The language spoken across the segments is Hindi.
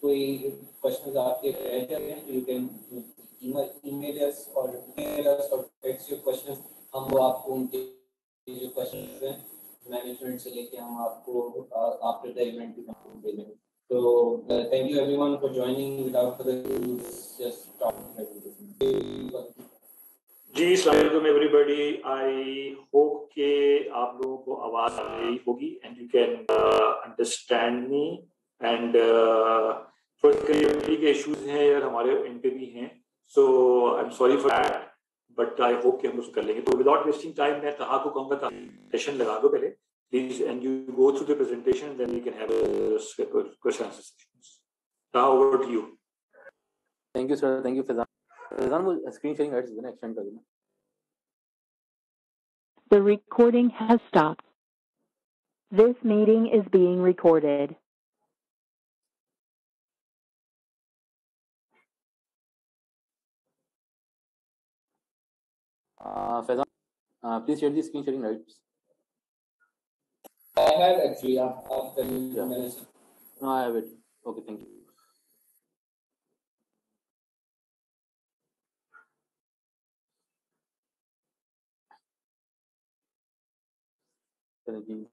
कोई क्वेश्चंस आपके रह जाते हैं, you can email us or text your questions. हम वो आपको उनके जो क्वेश्चंस हैं मैनेजमेंट से लेके हम आपको आफ्टर द इवेंट भी हम दे देंगे. So thank you everyone for joining. Without further ado, just start everything. जी अस्सलाम एवरीबॉडी. आई होप के आप लोगों को आवाज आ रही होगी and you can understand me. And connectivity के इश्यूज हैं यार, हमारे इन पे भी हैं, so I am sorry for that, but I hope कि हम उसको कर लेंगे. तो विदाउट वेस्टिंग टाइम मैं तहा को कहूँगा सेशन लगा दो पहले please, and you go through the presentation, then we can have question answer sessions. Taha, over to you. Thank you sir. Thank you Faizan. Faizan वो स्क्रीन शेयरिंग राइट्स देना एक्सटेंड कर देना. The recording has stopped. This meeting is being recorded. Faizan, please share the screen sharing rights. I have actually. No, I have it. Okay, thank you.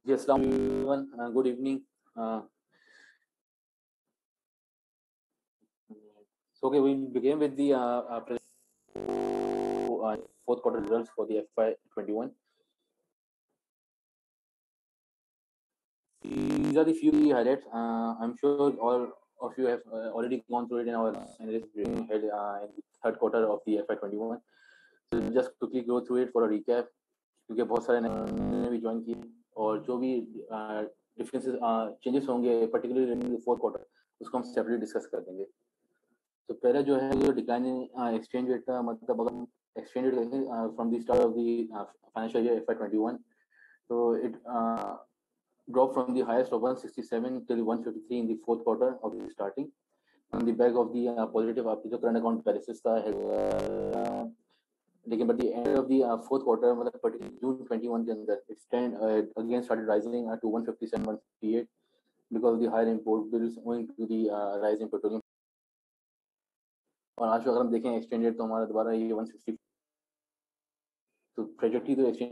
Yes, assalamu alaikum, good evening. So okay, we begin with the fourth quarter results for the FY21. These are the few highlights. I'm sure all of you have already gone through it in our analyst briefing held in the third quarter of the FY21. So just quickly go through it for a recap, क्योंकि बहुत सारे नए भी ज्वाइन किए और जो भी डिफरेंसेस चेंजेस होंगे पर्टिकुलरली इन फोर्थ क्वार्टर उसको हम सेपरेटली डिस्कस कर देंगे. तो पहले जो है वो डिक्लाइन इन एक्सचेंज रेट का मतलब अगर हम एक्सचेंज रेट देखें from the start of the financial year FY21, so it dropped from the highest of 167 till 153 in the fourth quarter of the starting on the back of the positive आपकी जो current account balances था लेकिन but the end of the fourth quarter मतलब particularly June 21 के अंदर it stand again started rising to 157 158 because of the higher import bills owing to the rise in petroleum. और आज अगर हम देखें एक्सचेंज रेट तो हमारा दोबारा ये 160 तो ट्रेजेक्टरी तो एक्सचेंज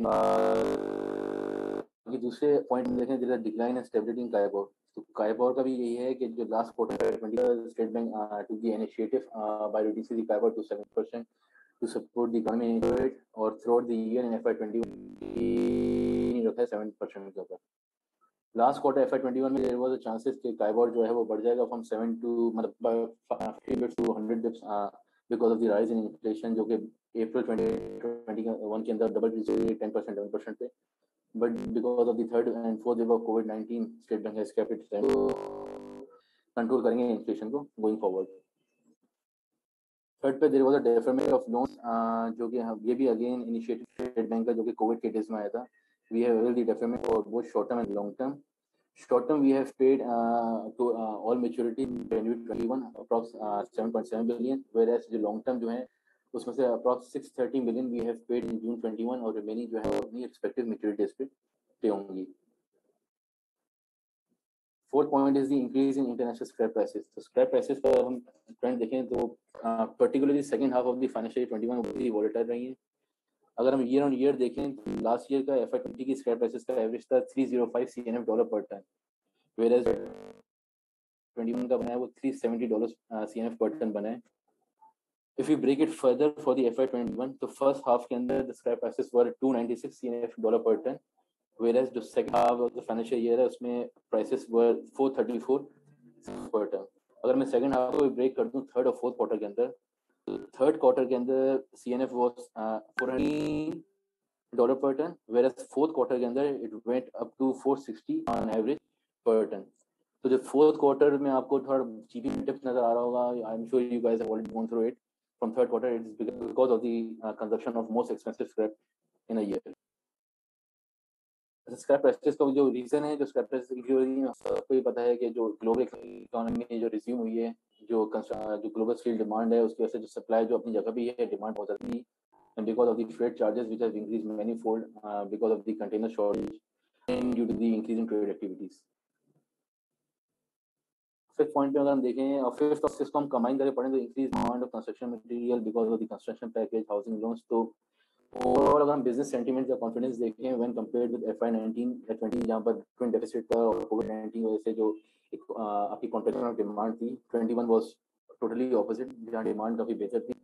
की दूसरे पॉइंट में देखें जैसे decline and stability in KIBOR. तो काइबोर का भी यही है कि जो last quarter 20 state bank to the initiative by reducing the KIBOR to 7% to support the economy rate और throughout the year in FY21 रखा है 7% के ऊपर. लास्ट क्वार्टर FY21 में there was a chances कि काइबोर जो है वो बढ़ जाएगा from 7 to मतलब 50 bits to 100 bits because of the rise in inflation जो कि अप्रैल 2021 के अंदर डबल 10% 11% पे, but because of the third and fourth wave of COVID-19 state bank has kept it control करेंगे इन्फ्लेशन को going forward. थर्ड पे there was a deferment of loans जो कि ये भी अगेन इनिशिएटिव स्टेट बैंक का जो कि कोविड के डेज में आया था. We have availed the deferment for both short term and long term. Short term we have paid to all maturity January 21 approx 7.7 billion, whereas जो लॉन्ग टर्म जो है उसमें से approx 630 million we have paid in June 21 और रिमेनिंग जो है अपनी एक्सपेक्टेड मैच्योरिटीज पे पे होंगी. Fourth point is the increase in international scrap prices. तो स्क्रैप प्राइसेस का हम ट्रेंड देखें तो particularly second half of the financial 21 बहुत ही वोलेटाइल रही है. अगर हम ईयर ऑन ईयर देखें तो लास्ट ईयर का FY20 की स्क्रैप प्राइसेस का एवरेज था $305 CNF पर टन, वेयर एज 21 का बना है वो $370 CNF पर टन बना है. If you break it further for the FY21 तो फर्स्ट हाफ के अंदर the scrap prices were $296 CNF पर टन, whereas जो second half of the financial year है उसमें प्राइसेस वर 434 पर टन. अगर मैं सेकंड हाफ को ब्रेक कर दूं थर्ड और फोर्थ क्वार्टर के अंदर, थर्ड क्वार्टर के अंदर CNF वाज $400 पर टन, whereas फोर्थ क्वार्टर के अंदर it went up to 460 on average पर टन. तो जो फोर्थ क्वार्टर में आपको थोड़ा चीपी टिप्स नजर आ रहा होगा, I am sure you guys have already gone through it. From third quarter it is because of the consumption of most expensive scrap in a year. Scrap prices का जो रीजन है, जो स्क्रैप प्राइसेस की सबको ये पता है कि जो ग्लोबल इकोनॉमी जो रिज्यूम हुई है, जो ग्लोबल स्टील डिमांड है उसकी वजह से जो सप्लाई जो अपनी जगह पे है, डिमांड बहुत ज़्यादा थी, and because of the freight charges which have increased many fold because of the container shortage and due to the increase in trade activities. Fifth point पे अगर हम देखें और फिफ्थ और सिक्स को हम कंबाइन करके पढ़ें तो increase demand of construction material because of the construction package housing loans. तो ओवरऑल अगर हम बिजनेस सेंटीमेंट का कॉन्फिडेंस देखें व्हेन कंपेयर्ड विद FY 19 या 20 जहाँ पर ट्विन डेफिसिट का और कोविड-19 वजह से जो एक आपकी कॉन्ट्रैक्शन ऑफ डिमांड थी, 21 वाज टोटली ऑपोजिट जहाँ डिमांड काफ़ी बेहतर थी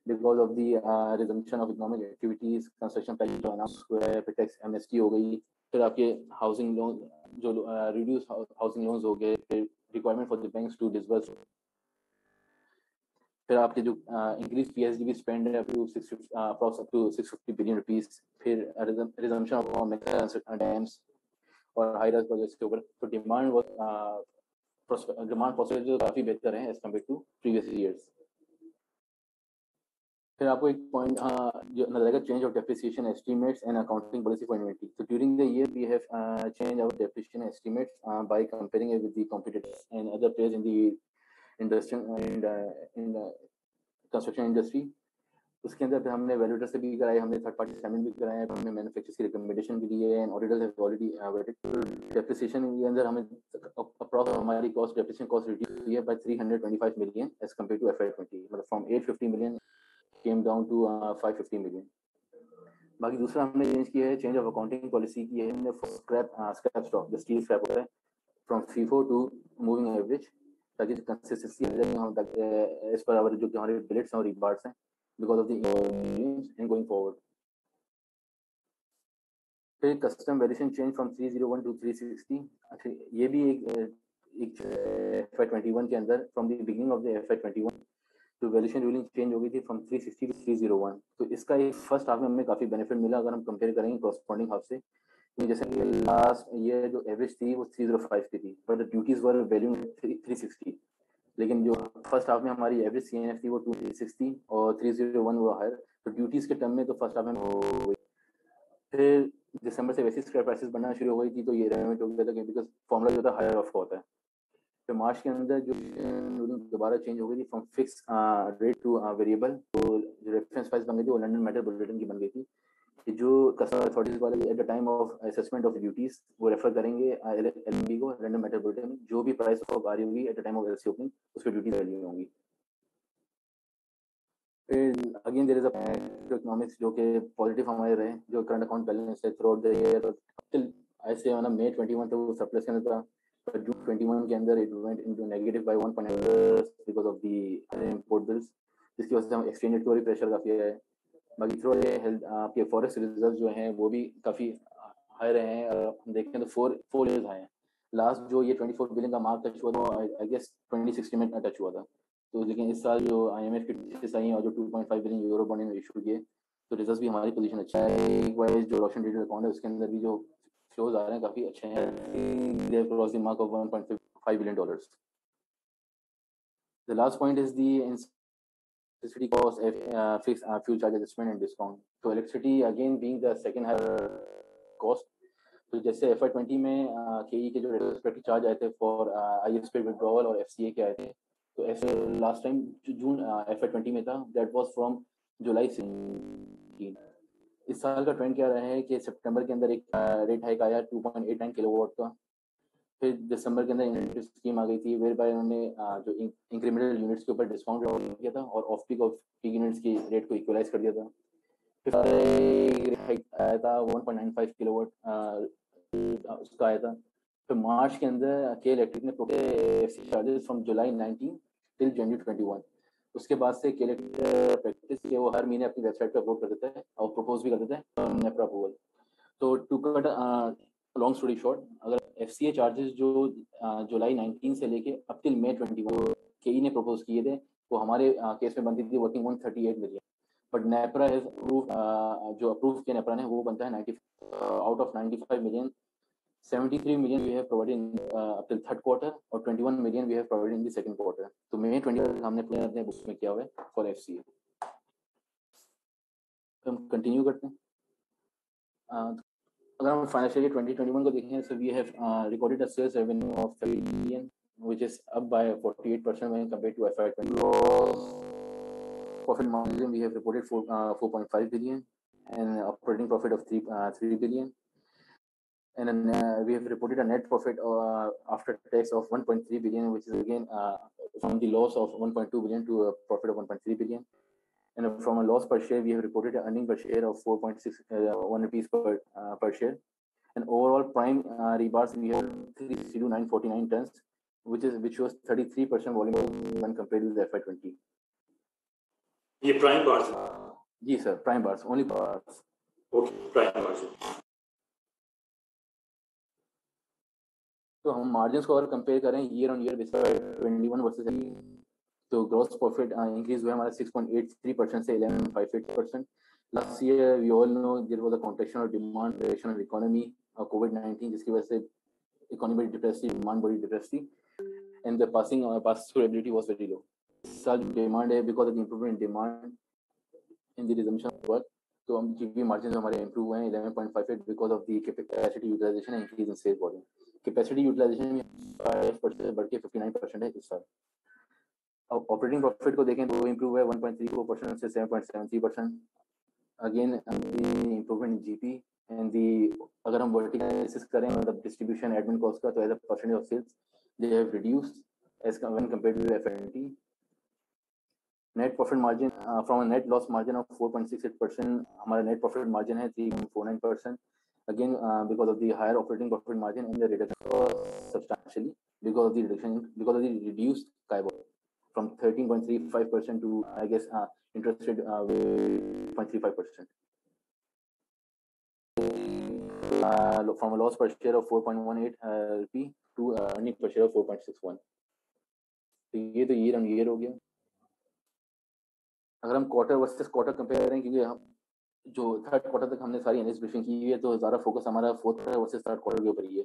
because of the resumption of economic activities, construction package जो अनाउंस हुआ है, फिर टैक्स एमनेस्टी हो गई, फिर आपके हाउसिंग लोन जो रिड्यूस हाउसिंग लोन्स हो गए, फिर requirement for the banks to disburse, फिर आपके जो इंक्रीज PSDB स्पेंड है अप टू 650 बिलियन रुपीस, फिर रिजम्पशन ऑफ मेगा डैम्स और हाई राइज प्रोजेक्ट्स के ऊपर। तो डिमांड प्रोस्पेक्ट काफ़ी बेहतर है as compared to previous years. फिर आपको एक पॉइंट जो नजर आएगा change of depreciation estimates and accounting policy for inventory. तो during the year we have change our depreciation estimates by comparing it with the competitors and other players in the industry in construction industry. उसके अंदर फिर हमने वैल्यूएटर से भी कराए, हमने थर्ड पार्टी असेसमेंट भी कराए, हमने मैन्युफैक्चरर्स की रिकमेंडेशन भी दी है and auditors have already vetted depreciation के अंदर हमें अप्रॉक्स हमारी कॉस्ट डेप्रिसिएशन कॉस्ट रिड्यूस हुई है by 325 million as compare to FY 20, मतलब from 850 million came down to 550 million। बाकी दूसरा हमने चेंज किया है, चेंज ऑफ अकाउंटिंग पॉलिसी की है हमने स्क्रैप स्टॉक जो स्टील स्क्रैप होता है from FIFO to moving average, ताकि कंसिस्टेंसी आ जाए हम तक इस पर हमारे जो हमारे बिलेट्स हैं और रीबार्स हैं because of the and going forward. फिर custom variation change from 301 to 360। अच्छा ये भी एक FY 21 के अंदर from the beginning of the FY 21 तो वैल्यूएशन रूलिंग चेंज हो गई थी फ्रॉम 360 टू 301। तो इसका एक फर्स्ट हाफ में हमें काफ़ी बेनिफिट मिला अगर हम कंपेयर करेंगे कॉरस्पॉन्डिंग हाफ से। जैसे कि लास्ट ईयर जो एवरेज थी वो 305 की थी but the duties were value 360, लेकिन जो फर्स्ट हाफ में हमारी एवरेज CNF थी वो 260 और 301 वो हायर। तो ड्यूटीज के टर्म में तो फर्स्ट हाफ में हो गई। फिर दिसंबर से वैसे स्क्रैप प्राइसेस बनना शुरू हो गई थी तो ये रेमेंट हो गया था बिकॉज फॉर्मूला जो होता है हायर ऑफ का होता है। फिर मार्च के अंदर जो दोबारा चेंज हो गई थी from fix rate two variable. तो जो रेफरेंस प्राइस बन गई थी वो लंदन मेटल बुलेटिन की बन गई थी कि जो कस्टमर अथॉरिटीज वाले at the time of assessment of duties वो रेफर करेंगे LMB को, लंदन मेटल बुलेटिन में जो भी प्राइस ऑफ आ रही होगी at the time of LC opening उस पर ड्यूटी वैल्यू होंगी। फिर again there is a economics जो कि पॉजिटिव हमारे रहे, जो करंट अकाउंट बैलेंस है throughout the year till ऐसे May 21 तो सरप्लस के अंदर था, but June 21 के अंदर it went into negative by 1.9 because of the import bills, जिसकी वजह से हम एक्सचेंज रेट की प्रेशर काफ़ी है। बाकी थ्रू आपके फॉरेक्स रिजर्व जो हैं वो भी काफ़ी हाई रहे हैं। हम देखते हैं तो फोर ईयर्स हाई हैं। लास्ट जो ये 24 बिलियन का मार्क टच हुआ था आई गेस 2016 में टच हुआ था। तो लेकिन इस साल जो IMF की टिप्स आई हैं और जो 2.5 बिलियन यूरो बॉन्ड इशू किए तो रिजर्व भी हमारी पोजीशन अच्छा है। एक वाइज जो रोशन डेटेड अकाउंट है उसके अंदर भी जो फ्लोज आ रहे हैं काफ़ी अच्छे हैं, they have crossed the mark of $1.5 billion। The last point is the electricity cost, fixed fuel charge adjustment and discount। तो electricity again being the second higher cost। तो जैसे FY 20 में KE के जो रेट्रोस्पेक्टिव चार्ज आए थे फॉर ISP विड्रॉवल और FCA के आए थे, तो ऐसे लास्ट टाइम जून FY 20 में था, दैट वाज फ्रॉम जुलाई 16। इस साल का ट्रेंड क्या रहा है कि सितंबर के अंदर एक रेट हाइक आया 2.89 किलोवाट का। फिर दिसंबर के अंदर इन्वेंटरी स्कीम आ गई थी वेयर बाय उन्होंने जो इंक्रीमेंटल यूनिट्स के ऊपर डिस्काउंट किया था और ऑफ पीक यूनिट्स की रेट को इक्वलाइज कर दिया था। फिर हाइक आया था 1.95 किलोवाट उसका आया था। फिर मार्च के अंदर के इलेक्ट्रिक ने चार्जेस फ्रॉम जुलाई 19 टिल जनवरी 21। उसके बाद से के प्रैक्टिस के वो हर महीने अपनी वेबसाइट पर अपलोड कर देता है और प्रपोज भी कर देता है नेपरा अप्रूवल। तो to cut long story short, अगर FCA चार्जेस जो जुलाई 19 से लेके अब टिल May 21 KE ने प्रपोज किए थे वो हमारे केस में बनती थी working 138 million, but NEPRA has approve जो अप्रूव किया नेपरा ने वो बनता है 90 out of 95 million 73 million we have provided up till third quarter और 21 million we have provided in the second quarter। तो May 20 हमने अपने बुक्स में किया हुआ है फॉर FCA। तो हम कंटिन्यू करते हैं। अगर हम फाइनेंशियल ईयर 2021 को देखें so we have recorded a sales revenue of 30 million which is up by 48% when compared to FY 20। Profit margin we have reported 4.5 billion and operating profit of 3 billion। and then, we have reported a net profit after tax of 1.3 billion, which is again from the loss of 1.2 billion to a profit of 1.3 billion. And from a loss per share, we have reported an earning per share of 4.61 rupees per share. And overall prime rebars, we have 3,949 tons, which was 33% volume when compared with the FY20. ये प्राइम बार्स है? जी sir, prime bars, only bars. Okay, prime bars. तो हम मार्जिन्स को अगर कंपेयर करें year on year basis 21 versus, तो ग्रॉस प्रॉफिट इंक्रीज हुआ हमारा 6.83% से 11.58%. Last year we all know there was a contraction of demand, reaction of economy और कोविड-19, जिसकी वजह से इकोनॉमी बड़ी डिप्रेस थी, डिमांड बड़ी डिप्रेस थी, and the pass through ability was very low. Such demand है because of the improvement in demand in the resumption of work. तो हम जीपी मार्जिन हमारे इंप्रूव हुए हैं 11.58 because of the capacity utilisation and increase in sales volume. Capacity utilisation में 5% बढ़ के 59% है इस साल. अब ऑपरेटिंग प्रॉफिट को देखें तो इंप्रूव है 1.34% से 7.73%. Again improvement in GP and the, अगर हम वर्टिकल एनालिसिस करें मतलब डिस्ट्रीब्यूशन एडमिन कॉस्ट का, तो as a percentage of sales they have reduced as when compared with FY20. Net profit margin from a net loss margin of 4.68%, हमारा नेट प्रॉफिट मार्जिन है 3.49%. Again, because of the higher operating profit margin and the reduction substantially because of the reduced KIBOR from 13.35% to, I guess, interest rate 0.35%. From a loss per share of 4.18 rupee to earning per share of 4.61. तो ये तो ईयर ऑन ईयर हो गया. अगर हम क्वार्टर वर्सेस क्वार्टर कंपेयर करें, क्योंकि हम जो थर्ड क्वार्टर तक हमने सारी एनालिसिस ब्रीफिंग की है, तो ज़्यादा फोकस हमारा fourth quarter versus third quarter के ऊपर ही है.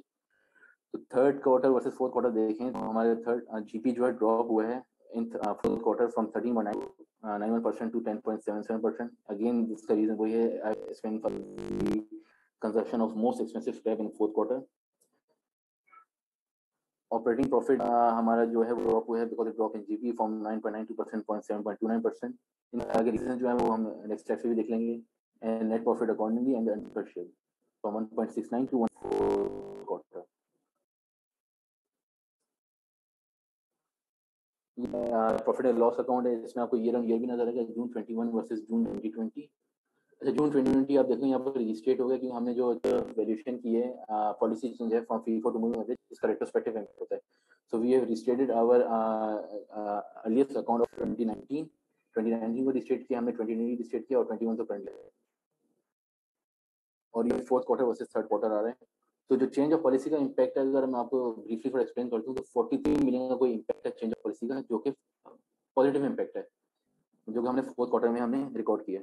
तो third quarter versus fourth quarter देखें तो हमारे थर्ड जीपी जो है ड्रॉप हुआ है in fourth quarter from 13.91% to 10.77%. Again इसका रीजन वही है, I spend for the consumption of most expensive scrap in fourth quarter. Operating profit हमारा जो है वो ड्रॉप हुआ है because of drop in GP from 9.92% to 7.29%. इन आगे रीजन जो है वो हम नेक्स्ट स्टेप से भी देख लेंगे. And net profit accordingly and the earnings per share from 1.69 to 1.4 quarter. Profit and loss account है, इसमें आपको ईयर ऑन ईयर भी नजर आएगा, जून 21 वर्सेस जून 2020. अच्छा, जून 2020 आप देखो यहाँ पर रजिस्ट्रेट हो गया क्योंकि हमने जो वैल्यूएशन की है, पॉलिसी चेंज है from FIFO to moving average, इसका रेट्रोस्पेक्टिव इम्पैक्ट होता है. So we have restated our earliest account of 2019 को रिस्टेट किया हमने, 2020 रिस्टेट किया और 21 तो करंट लिया, और ये fourth quarter versus third quarter आ रहे हैं. तो जो चेंज ऑफ पॉलिसी का इम्पैक्ट है, अगर मैं आपको ब्रीफली फॉर एक्सप्लेन कर दूं तो 43 मिलियन का कोई इम्पैक्ट है चेंज ऑफ पॉलिसी का, जो कि पॉजिटिव इम्पैक्ट है, जो कि हमने फोर्थ क्वार्टर में हमने रिकॉर्ड किया.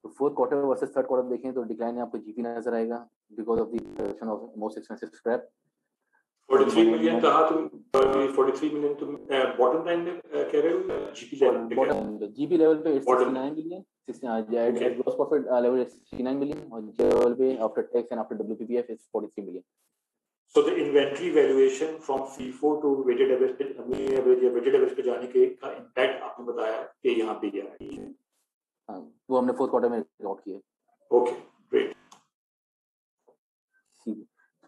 तो fourth quarter versus third quarter देखें तो डिक्लाइन आपको जीपी नजर आएगा because of the reduction of most expensive scrap. 43 million कहा तुम, 43 मिलियन तुम बॉटम लाइन में कह रहे हो, जीपी लेवल पे? बॉटम जीपी लेवल पे 69 million, gross profit level 69 million, और लेवल पे after tax and after WPPF is 43 million. So the inventory valuation from FIFO to weighted average पे जाने के का इम्पैक्ट आपने बताया कि यहाँ पे क्या है. हाँ, वो हमने फोर्थ क्वार्टर में रिकॉर्ड किया. Okay, great.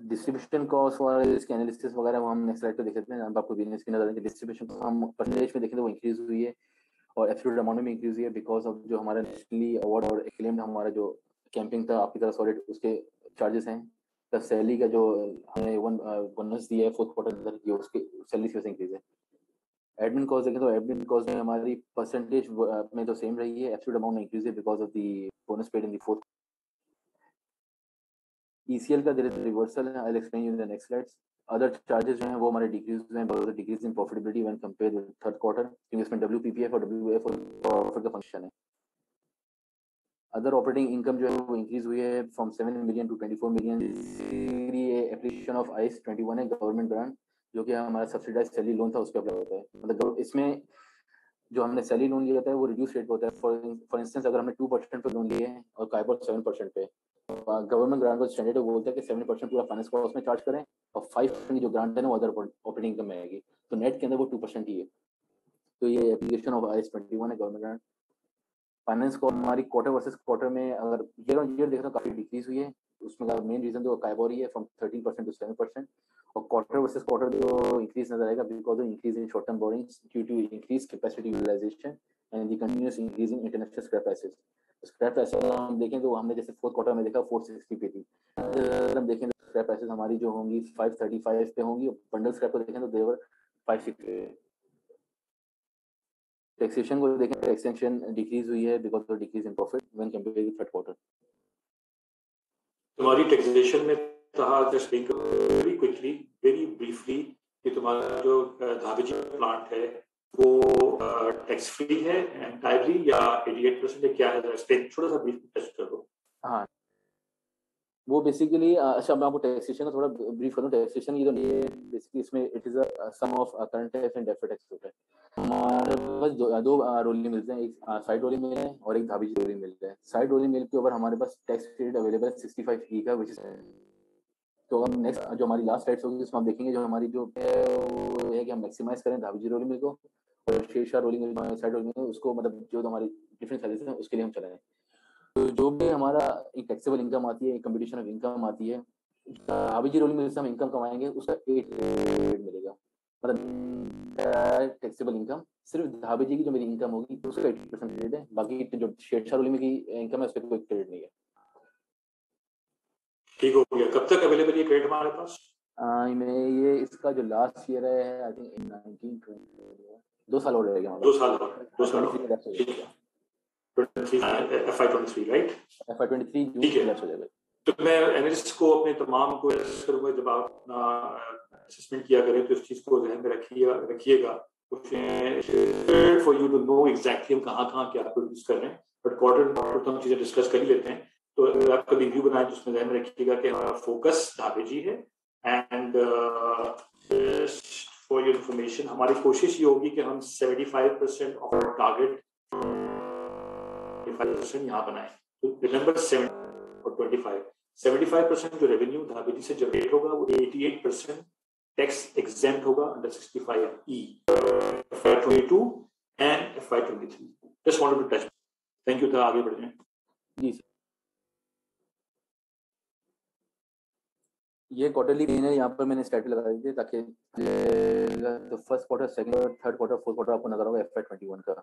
डिस्ट्रीब्यूशन कॉस्ट और इसके एनालिसिस वगैरह वो हम नेक्स्ट स्लाइड पे देख सकते हैं. हम आपको बिजनेस की नजर डिस्ट्रीब्यूशन को हम परसेंटेज में देखें तो वो इंक्रीज हुई है और एब्सोल्यूट अमाउंट में इंक्रीज हुई है बिकॉज ऑफ जो हमारा नेशनली अवार्ड और एक्लेम्ड हमारा जो कैंपिंग था आपकी तरफ सॉलिड, उसके चार्जेस हैं, प्लस सैलरी का जो हमने बोनस दिया है फोर्थ क्वार्टर की, उसके सैलरी से इंक्रीज है. एडमिन कॉस्ट देखें तो एडमिन कॉस्ट में हमारी परसेंटेज में तो सेम रही है, एब्सोल्यूट अमाउंट में इंक्रीज है because of the bonus paid in the fourth. ECL का देयर इज रिवर्सल है, I will explain you in the next slides. Other charges जो हैं वो हमारे डिक्रीज हुए हैं because of decrease in profitability when compared with third quarter, क्योंकि इसमें WPPF और WF और प्रॉफिट का फंक्शन है. अदर ऑपरेटिंग इनकम जो है वो इंक्रीज हुई है from 7 million to 24 million. Application of ICE 21 है गवर्नमेंट ग्रांट, जो कि हमारा सब्सिडाइज सैलरी लोन था उस पर अप्लाई होता है. मतलब इसमें जो हमने सैलरी लोन लिया था वो रिड्यूस रेट पे होता है. फॉर इंस्टेंस अगर हमने 2% पे लोन लिए हैं और काइबोर 7% पे, गवर्नमेंट ग्रांट का स्टैंडर्ड बोलता है कि 7% पूरा फाइनेंस कॉस्ट में चार्ज करें और 5% जो ग्रांट है ना वो अदर ऑपरेटिंग इनकम में आएगी, तो नेट के अंदर वो 2% ही है. तो ये एप्लीकेशन ऑफ ICE 21 है गवर्नमेंट ग्रांट. फाइनेंस को हमारी क्वार्टर वर्सेस क्वार्टर में अगर ईयर ऑन ईयर देखें तो काफी डिक्रीज हुई है उसमें का मेन रीजन तो काइबोर ही है, फ्रॉम 13% to 7%, और क्वार्टर वर्सेस क्वार्टर जो इंक्रीज नजर आएगा because of increase in short term borrowings due to increase capacity utilisation and the continuous increase in international scrap prices. Scrap price हम देखें तो हमने जैसे फोर्थ क्वार्टर में देखा 460 पे थी, अगर हम देखें तो स्क्रैप प्राइसेस हमारी जो होंगी 535 पे होंगी, बंडल स्क्रैप को देखें तो देवर 560। टैक्सेशन को देखें, टैक्सेशन डिक्रीज हुई है because of decrease in profit when compared with third quarter. तुम्हारी टैक्सेशन में कहा वेरी क्विकली वेरी ब्रीफली कि तुम्हारा जो धाबेजी प्लांट है वो टैक्स फ्री है एंटायरली या 88% है, क्या है, एक्सप्लेन थोड़ा सा ब्रीफ टेस्ट कर दो। हाँ, वो बेसिकली अच्छा मैं आपको टैक्सेशन का थोड़ा ब्रीफ करूँ। टैक्सेशन ये बेसिकली इसमें it is a sum of current tax and deferred tax होता है। हमारे पास दो रोलिंग मिलते हैं, एक साइड रोलिंग मिल है और एक धाबेजी रोलिंग मिल है। साइड रोलिंग मिल के ऊपर हमारे पास टैक्स क्रेडिट अवेलेबल है 65E का, विच इज तो हम नेक्स्ट जो हमारी लास्ट स्लाइड्स होगी उसमें हम देखेंगे जो हमारी जो है कि हम मैक्सिमाइज करें धाबेजी रोलिंग मिल को, और Shershah rolling mill side rolling mill उसको मतलब जो हमारी डिफरेंट साइजेस हैं उसके लिए हम चलाएं। तो जो भी हमारा एक टैक्सेबल इनकम आती है, एक कम्पिटिशन ऑफ इनकम आती है, धाबेजी रोलिंग मिल से हम इनकम कमाएंगे उसका 8% मिलेगा, मतलब टैक्सेबल इनकम सिर्फ धाबेजी की जो मेरी इनकम होगी उसका 80% क्रेडिट है, बाकी जो शेरशाह रोलिंग की इनकम है उसका कोई क्रेडिट नहीं है। ठीक हो गया। कब तक अवेलेबल ये क्रेडिट हमारे पास? मैं ये इसका जो लास्ट ईयर है आई थिंक 1920 2 साल और रहेगा, 2 साल ठीक है, FY23 राइट, FY23 जून ठीक है। लैप्स हो जाएगा। तो मैं एनालिस्ट को अपने तमाम को करूंगा जब आप अपना असेसमेंट किया करें तो इस चीज को ध्यान में रखिएगा for you to know exactly हम कहाँ क्या प्रोड्यूस कर रहे हैं, बट क्वार्टर तो हम चीजें डिस्कस कर ही लेते हैं। तो अगर आप कभी रिव्यू बनाए तो उसमें ध्यान में रखिएगा कि हमारा फोकस धाबेजी है एंड फॉर योर इंफॉर्मेशन हमारी कोशिश ये होगी कि हम 75% ऑफ आवर टारगेट 5% यहाँ बनाए। तो रिमेंबर 7 और 75% जो रेवेन्यू धाबेजी से जनरेट होगा वो 88% टैक्स एग्जेम्प्ट होगा under 65E FY22 and FY23। Just wanted to touch. Thank you. आगे बढ़ जाएं। जी सर, ये क्वार्टरली गेन है, यहाँ पर मैंने स्टैटिक लगा दी थी ताकि तो first quarter, second quarter, third quarter, fourth quarter आपको नजर होगा FY21 का।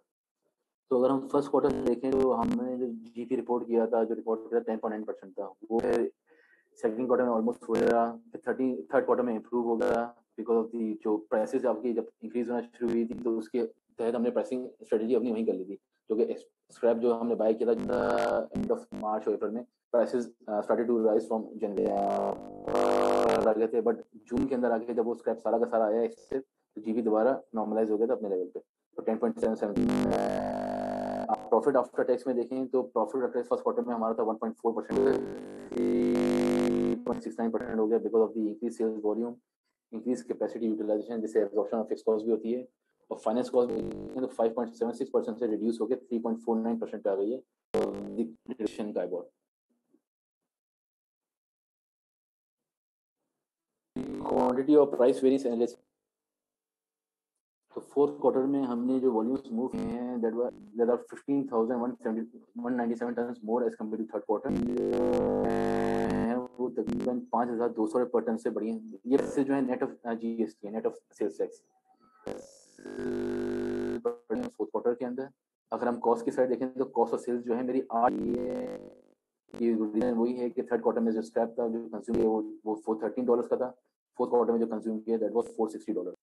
तो अगर हम फर्स्ट क्वार्टर देखें तो हमने जो जीपी रिपोर्ट किया था, जो रिपोर्ट किया 10.9% था, वो सेकंड क्वार्टर में ऑलमोस्ट हो गया, फिर थर्ड क्वार्टर में इंप्रूव हो गया बिकॉज ऑफ दी जो प्राइसेस आपकी जब इंक्रीज होना शुरू हुई थी तो उसके तहत हमने प्राइसिंग स्ट्रेटजी अपनी वहीं कर ली थी, जो कि स्क्रैप जो हमने बाय किया था एंड ऑफ मार्च और अप्रैल में, prices started to rise from January लगे थे, बट जून के अंदर आके जब वो स्क्रैप सारा का सारा आया इससे तो जीबी दोबारा नॉर्मलाइज हो गया था अपने लेवल पे। तो 10.77 प्रॉफिट आफ्टर टैक्स में देखें तो profit after tax first quarter में हमारा था 1.4%, 3.69% हो गया because of the increase sales volume, increase capacity utilisation जिससे एब्जॉर्प्शन ऑफ फिक्स्ड कॉस्ट भी होती है, और फाइनेंस कॉस्ट तो 5.76% से रिड्यूस होकर 3.49% आ गई है डिप्रेशन का अबाउट। क्वांटिटी और प्राइस वेरीज एनालिसिस, तो फोर्थ क्वार्टर में हमने जो वॉल्यूम्स मूव किए हैं there are 15,197 tons more as compared to third quarter, वो तकरीबन 5,200 पर टन से बढ़ी हैं। ये से जो है net of GST, net of sales tax fourth quarter के अंदर। अगर हम कॉस्ट की साइड देखें तो कॉस्ट ऑफ सेल्स जो है मेरी 8 ये वही है कि थर्ड क्वार्टर में जो स्क्रैप था जो कंज्यूम किया वो $413 का था, फोर्थ क्वार्टर में जो कंज्यूम किया that was $460,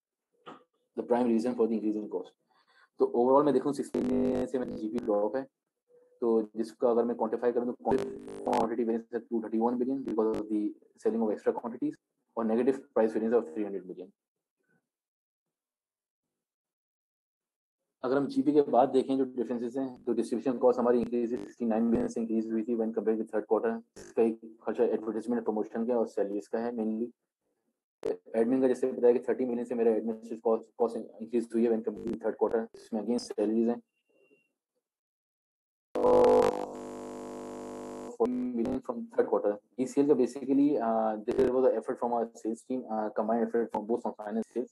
the prime reason for the increase in cost. तो ओवरऑल मैं देखूं 16 से मेरा जीपी ड्रॉप है, तो जिसका अगर मैं क्वांटिफाई करूं तो क्वांटिटी वेरिएंस है 231 billion because of the selling of extra quantities, और negative price variance of 300 million. अगर हम जीपी के बाद देखें जो डिफरेंसेस हैं तो डिस्ट्रीब्यूशन कॉस्ट हमारी इंक्रीज 69 बिलियन से इंक्रीज हुई थी when compared with third quarter. इसका एक खर्चा एडवर्टाइजमेंट प्रमोशन का और सैलरीज का है मेनली। एडमिन का जैसे बताया कि 30 मिलियन से मेरा एडमिनिस्ट्रेटिव कॉस्ट इंक्रीज हुई है when compared with third quarter, इसमें अगेन सैलरीज हैं 40 million from third quarter. ECL का basically there was an effort from our sales team, combined effort from both from finance sales.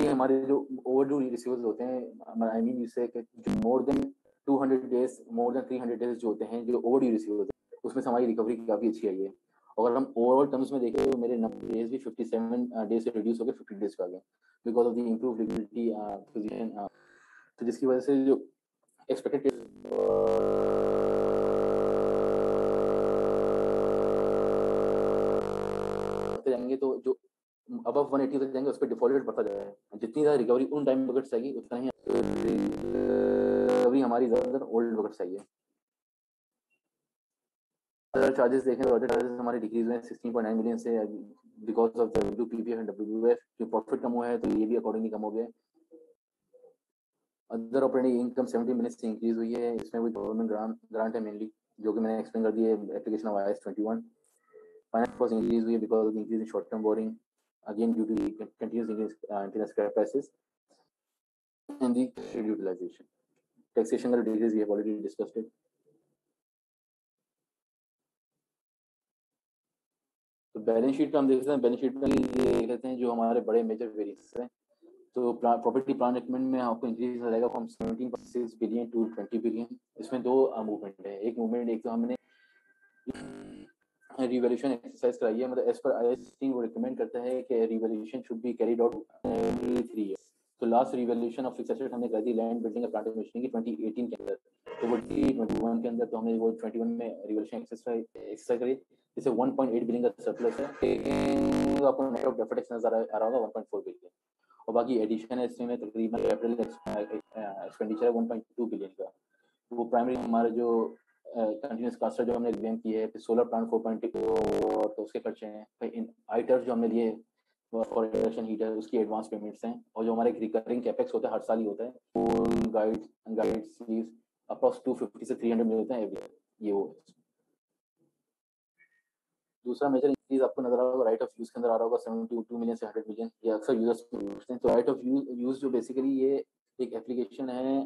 हमारे जो overdue receivables होते हैं, I mean you say कि जो more than 200 days, more than 300 days जो होते हैं जो overdue receivables उसमें से हमारी रिकवरी काफ़ी अच्छी आई है। अगर हम ओवरऑल टर्म्स में देखें तो मेरे नंबर डेज भी 57 डेज से रिड्यूस हो गए 50 डेज पे आ गए because of the improve liquidity position, तो जिसकी वजह से जो एक्सपेक्टेड जाएंगे तो जो अबव 180 तक जाएंगे उस पर डिफॉल्ट रेट बढ़ता जाएगा। जितनी ज़्यादा रिकवरी उन टाइम बकेट्स आएगी उतना ही रिकवरी हमारी ज़्यादातर ओल्ड बकेट्स आई है। अदर चार्जेस देखें तो अदर चार्जेस हमारे डिक्रीज हुए 16.9 मिलियन से because of WPPF and WWF। जो प्रॉफिट कम हुआ है तो ये भी अकॉर्डिंगली कम हो गया। अदर ऑपरेटिंग इनकम 70 मिलियन से इंक्रीज हुई है। इसमें भी गवर्नमेंट ग्रांट है मेनली, जो कि मैंने एक्सप्लेन कर दिया है application of IAS 21। Finance cost increase हुई है because of increase in short term borrowing again due to continuous increase in scrap prices and the utilisation. Taxation का decrease we have already discussed it. तो बैलेंस शीट का हम देख सकते हैं, बैलेंस शीट में ये देख लेते हैं जो हमारे बड़े मेजर वेरिएंस हैं। तो प्रॉपर्टी प्लांट इक्विपमेंट में आपको इंक्रीज हो जाएगा फ्रॉम 17.6 बिलियन टू 20 बिलियन। इसमें दो मूवमेंट है। एक मूवमेंट एक तो हमने रिवैल्यूएशन एक्सरसाइज कराई है, मतलब एज पर IAS 16 वो रिकमेंड करता है कि revaluation should be carried out every 3 years. तो last revaluation of fixed asset हमने कर दी लैंड बिल्डिंग और प्लांट मशीनरी की 2018 के अंदर। तो वो 2021 के अंदर तो हमने वो 21 में रिवैल्यूएशन एक्सरसाइज करी, जिससे 1.8 बिलियन का सरप्लस है। तो आपको नेट ऑफ डेफर्ड टैक्स नजर आ रहा होगा 1.4 बिलियन, और बाकी एडिशन है इसमें तकरीबन कैपिटल एक्सपेंडिचर है 1.2 बिलियन का। वो प्राइमरी हमारा जो कंटिन्यूस कास्टर जो हमने एग्जाम की है, फिर सोलर प्लांट 4.2 और तो उसके खर्चे हैं, फिर इन आइटर्स जो हमने लिए फॉर इंडक्शन हीटर उसकी एडवांस पेमेंट्स हैं, और जो हमारे रिकरिंग कैपेक्स होता है हर साल ही होता है, फुल गाइड्स स्लीव्स अप्रॉक्स 250 से 300 मिल होते हैं एवरी ईयर। ये वो दूसरा मेजर इंक्रीज आपको नजर आ रहा होगा राइट ऑफ यूज के अंदर आ रहा होगा 72 मिलियन से 100 मिलियन। ये अक्सर यूजर्स पूछते हैं। तो राइट ऑफ यूज जो बेसिकली ये एक एप्लीकेशन है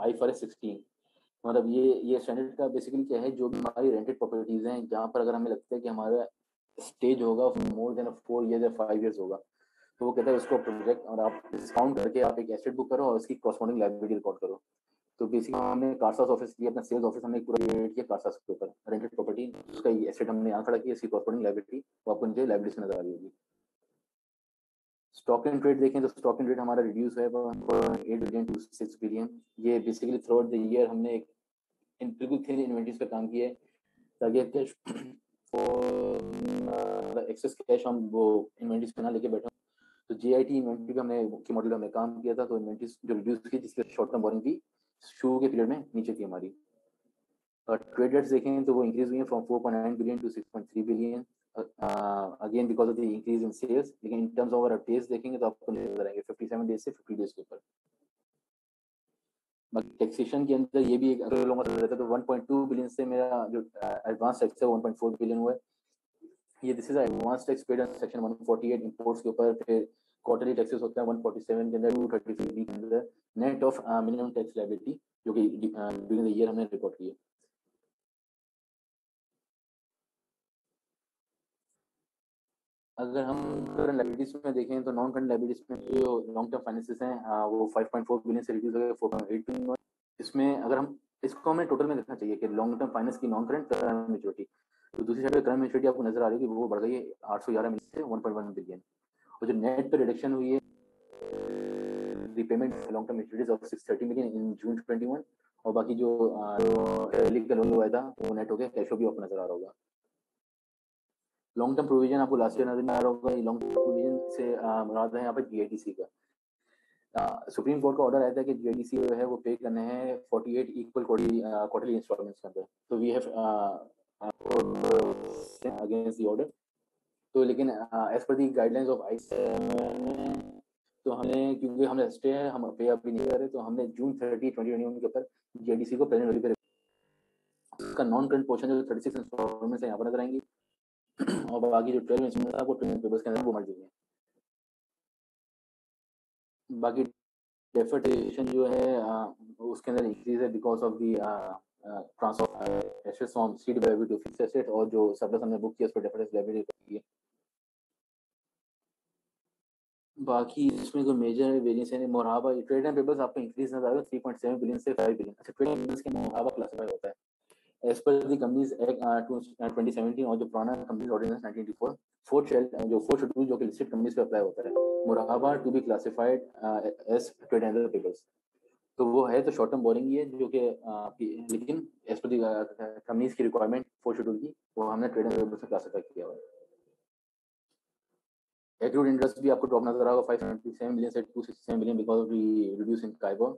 IFRS 16, मतलब ये स्टैंडर्ड का बेसिकली क्या है, जो भी हमारी रेंटेड प्रॉपर्टीज हैं जहाँ पर अगर हमें लगता है कि हमारा स्टेज होगा मोर देन 4 ईयर्स या 5 ईयर्स होगा, तो वो कहता है उसको प्रोजेक्ट और आप डिस्काउंट करके आप एक एसेट बुक करो और उसकी कॉरस्पॉन्डिंग लायबिलिटी रिकॉर्ड करो। तो बेसिकली हमने कारसास ऑफिस लिया, अपना सेल्स ऑफिस हमने पूरा क्रिएट किया कारसास के ऊपर रेंटेड प्रॉपर्टी, उसका ये एसेट हमने यहाँ खड़ा किया, इसकी कॉरस्पॉन्डिंग लायबिलिटी वो आपको नीचे लायबिलिटी नजर आ रही होगी। स्टॉक इन ट्रेड देखें तो स्टॉक इन ट्रेड हमारा रिड्यूस है 1.8 बिलियन टू 6 बिलियन। ये basically through out the year हमने एक बिल्कुल थिन इन्वेंटरीज पर काम किया है ताकि कैश एक्सेस कैश हम वो इन्वेंटरीज पे ना लेके बैठे। तो JIT इन्वेंटरी पे हमने की मॉडल हमने काम किया था, तो इन्वेंटरीज जो रिड्यूस की जिसके शॉर्ट टर्म बोरिंग थी शुरू के पीरियड में नीचे थी हमारी। और ट्रेड रेट्स देखें तो वो इंक्रीज हुई है from 4.9 billion to 6.3 billion again because of the increase in sales. लेकिन इन टर्म्स ऑफ डेज देखेंगे तो आपको नजर आएंगे 57 डेज से 50 डेज के ऊपर। बाकी टैक्सेशन के अंदर ये भी एक अगर लोगों का रहता है तो 1.2 बिलियन से मेरा जो एडवांस टैक्स है 1.4 बिलियन हुआ है। ये this is advance tax paid on section 148 imports के ऊपर। फिर क्वार्टरली टैक्सेस होते हैं 147 के अंदर 233 के अंदर net of minimum tax liability जो कि ड्यूरिंग द ईयर हमने रिकॉर्ड की है। अगर हम करंट लायबिलिटीज में देखें तो नॉन करंट लायबिलिटीज में जो लॉन्ग टर्म फाइनेंसेस हैं वो 5.4 बिलियन से रिड्यूस हो गए 4.8 बिलियन। इसमें अगर हम इसको हमें टोटल में देखना चाहिए कि लॉन्ग टर्म फाइनेंस की नॉन करंट करंट मैच्योरिटी, तो दूसरी साइड पे करंट मैच्योरिटी आपको नजर आ रही है कि वो बढ़ गई है 811 मिलियन से 1.1 बिलियन। और जो नेट पे रिडक्शन हुई है repayment long term maturities of 630 million in June 21, और बाकी जो लीगल लोन हुआ था वो नेट हो गया कैश भी आपको नजर आ रहा होगा। लॉन्ग टर्म प्रोविजन आपको लास्ट ईयर नजर आ रहा होगा। लॉन्ग टर्म प्रोविजन से मुराद है यहाँ पर GITC का। सुप्रीम कोर्ट का ऑर्डर आया था कि GITC जो है वो पे करने हैं 48 इक्वल क्वार्टरली इंस्टॉलमेंट्स के अंदर। तो we have against the order. तो लेकिन as per the guidelines of ICE तो हमने क्योंकि हमने स्टे है हम पे अभी नहीं कर रहे, तो हमने जून 30 2021 के ऊपर GITC को प्रेजेंट वैल्यू पे उसका नॉन करंट पोर्शन जो 36 इंस्टॉलमेंट्स है यहाँ पर नजर आएंगी और बाकी जो 12 इंस्टॉलमेंट आपको ट्रेनिंग पेपर्स के अंदर वो मर जाएंगे। बाकी डेफर्टेशन जो है उसके अंदर इंक्रीज है because of the transfer of assets from CWIP to fixed asset, और जो सरप्लस हमने बुक किया उस पर डेफर्टेशन लायबिलिटी है। बाकी इसमें जो मेजर वेरिएंस है मुराबा ट्रेड एंड पेबल्स आपको इंक्रीज नजर आ रहा है 3.7 बिलियन से 5 बिलियन। अच्छा ट्रेड एंड पेबल्स के मुराबा क्लासिफाई होता है as per the companies act 2017 और जो पुराना कंपनी ऑर्डिनेंस 1984, फोर्थ शेड्यूल जो कि लिस्टेड कंपनीज पे अप्लाई होता है, मुराकाबा to be classified as trade and papers, तो वो है तो शॉर्ट टर्म बोरिंग ही है जो कि लेकिन एज पर द कंपनीज की रिक्वायरमेंट फोर्थ शेड्यूल की वो हमने ट्रेड एंड पेपर्स में क्लासिफाई किया हुआ है। एक्रूड इंटरेस्ट भी आपको ड्रॉप नजर आएगा 577 मिलियन से 267 million because of the reduce in KIBOR.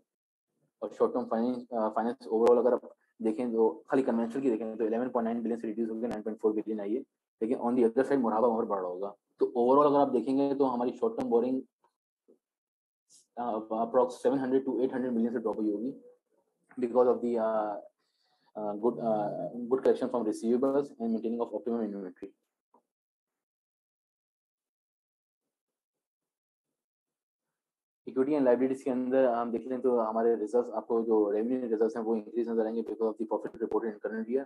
और शॉर्ट टर्म फाइनेंस ओवरऑल अगर आप देखें तो खाली कन्वेंशनल की देखें तो 11.9 बिलियन से रिड्यूस होकर 9.4 बिलियन आई है, लेकिन ऑन दी अदर साइड मुराबा और बढ़ रहा होगा। तो ओवरऑल अगर आप देखेंगे तो हमारी short term boring approx 700 to 800 million से ड्रॉप हुई होगी because of the good collection from receivables and maintaining of optimum inventory. Equity and liabilities के अंदर हम देख लें तो हमारे रिजर्व्स, आपको जो रेवेन्यू रिजर्व्स हैं वो इंक्रीज नजर आएंगे because of the profit reported in current year.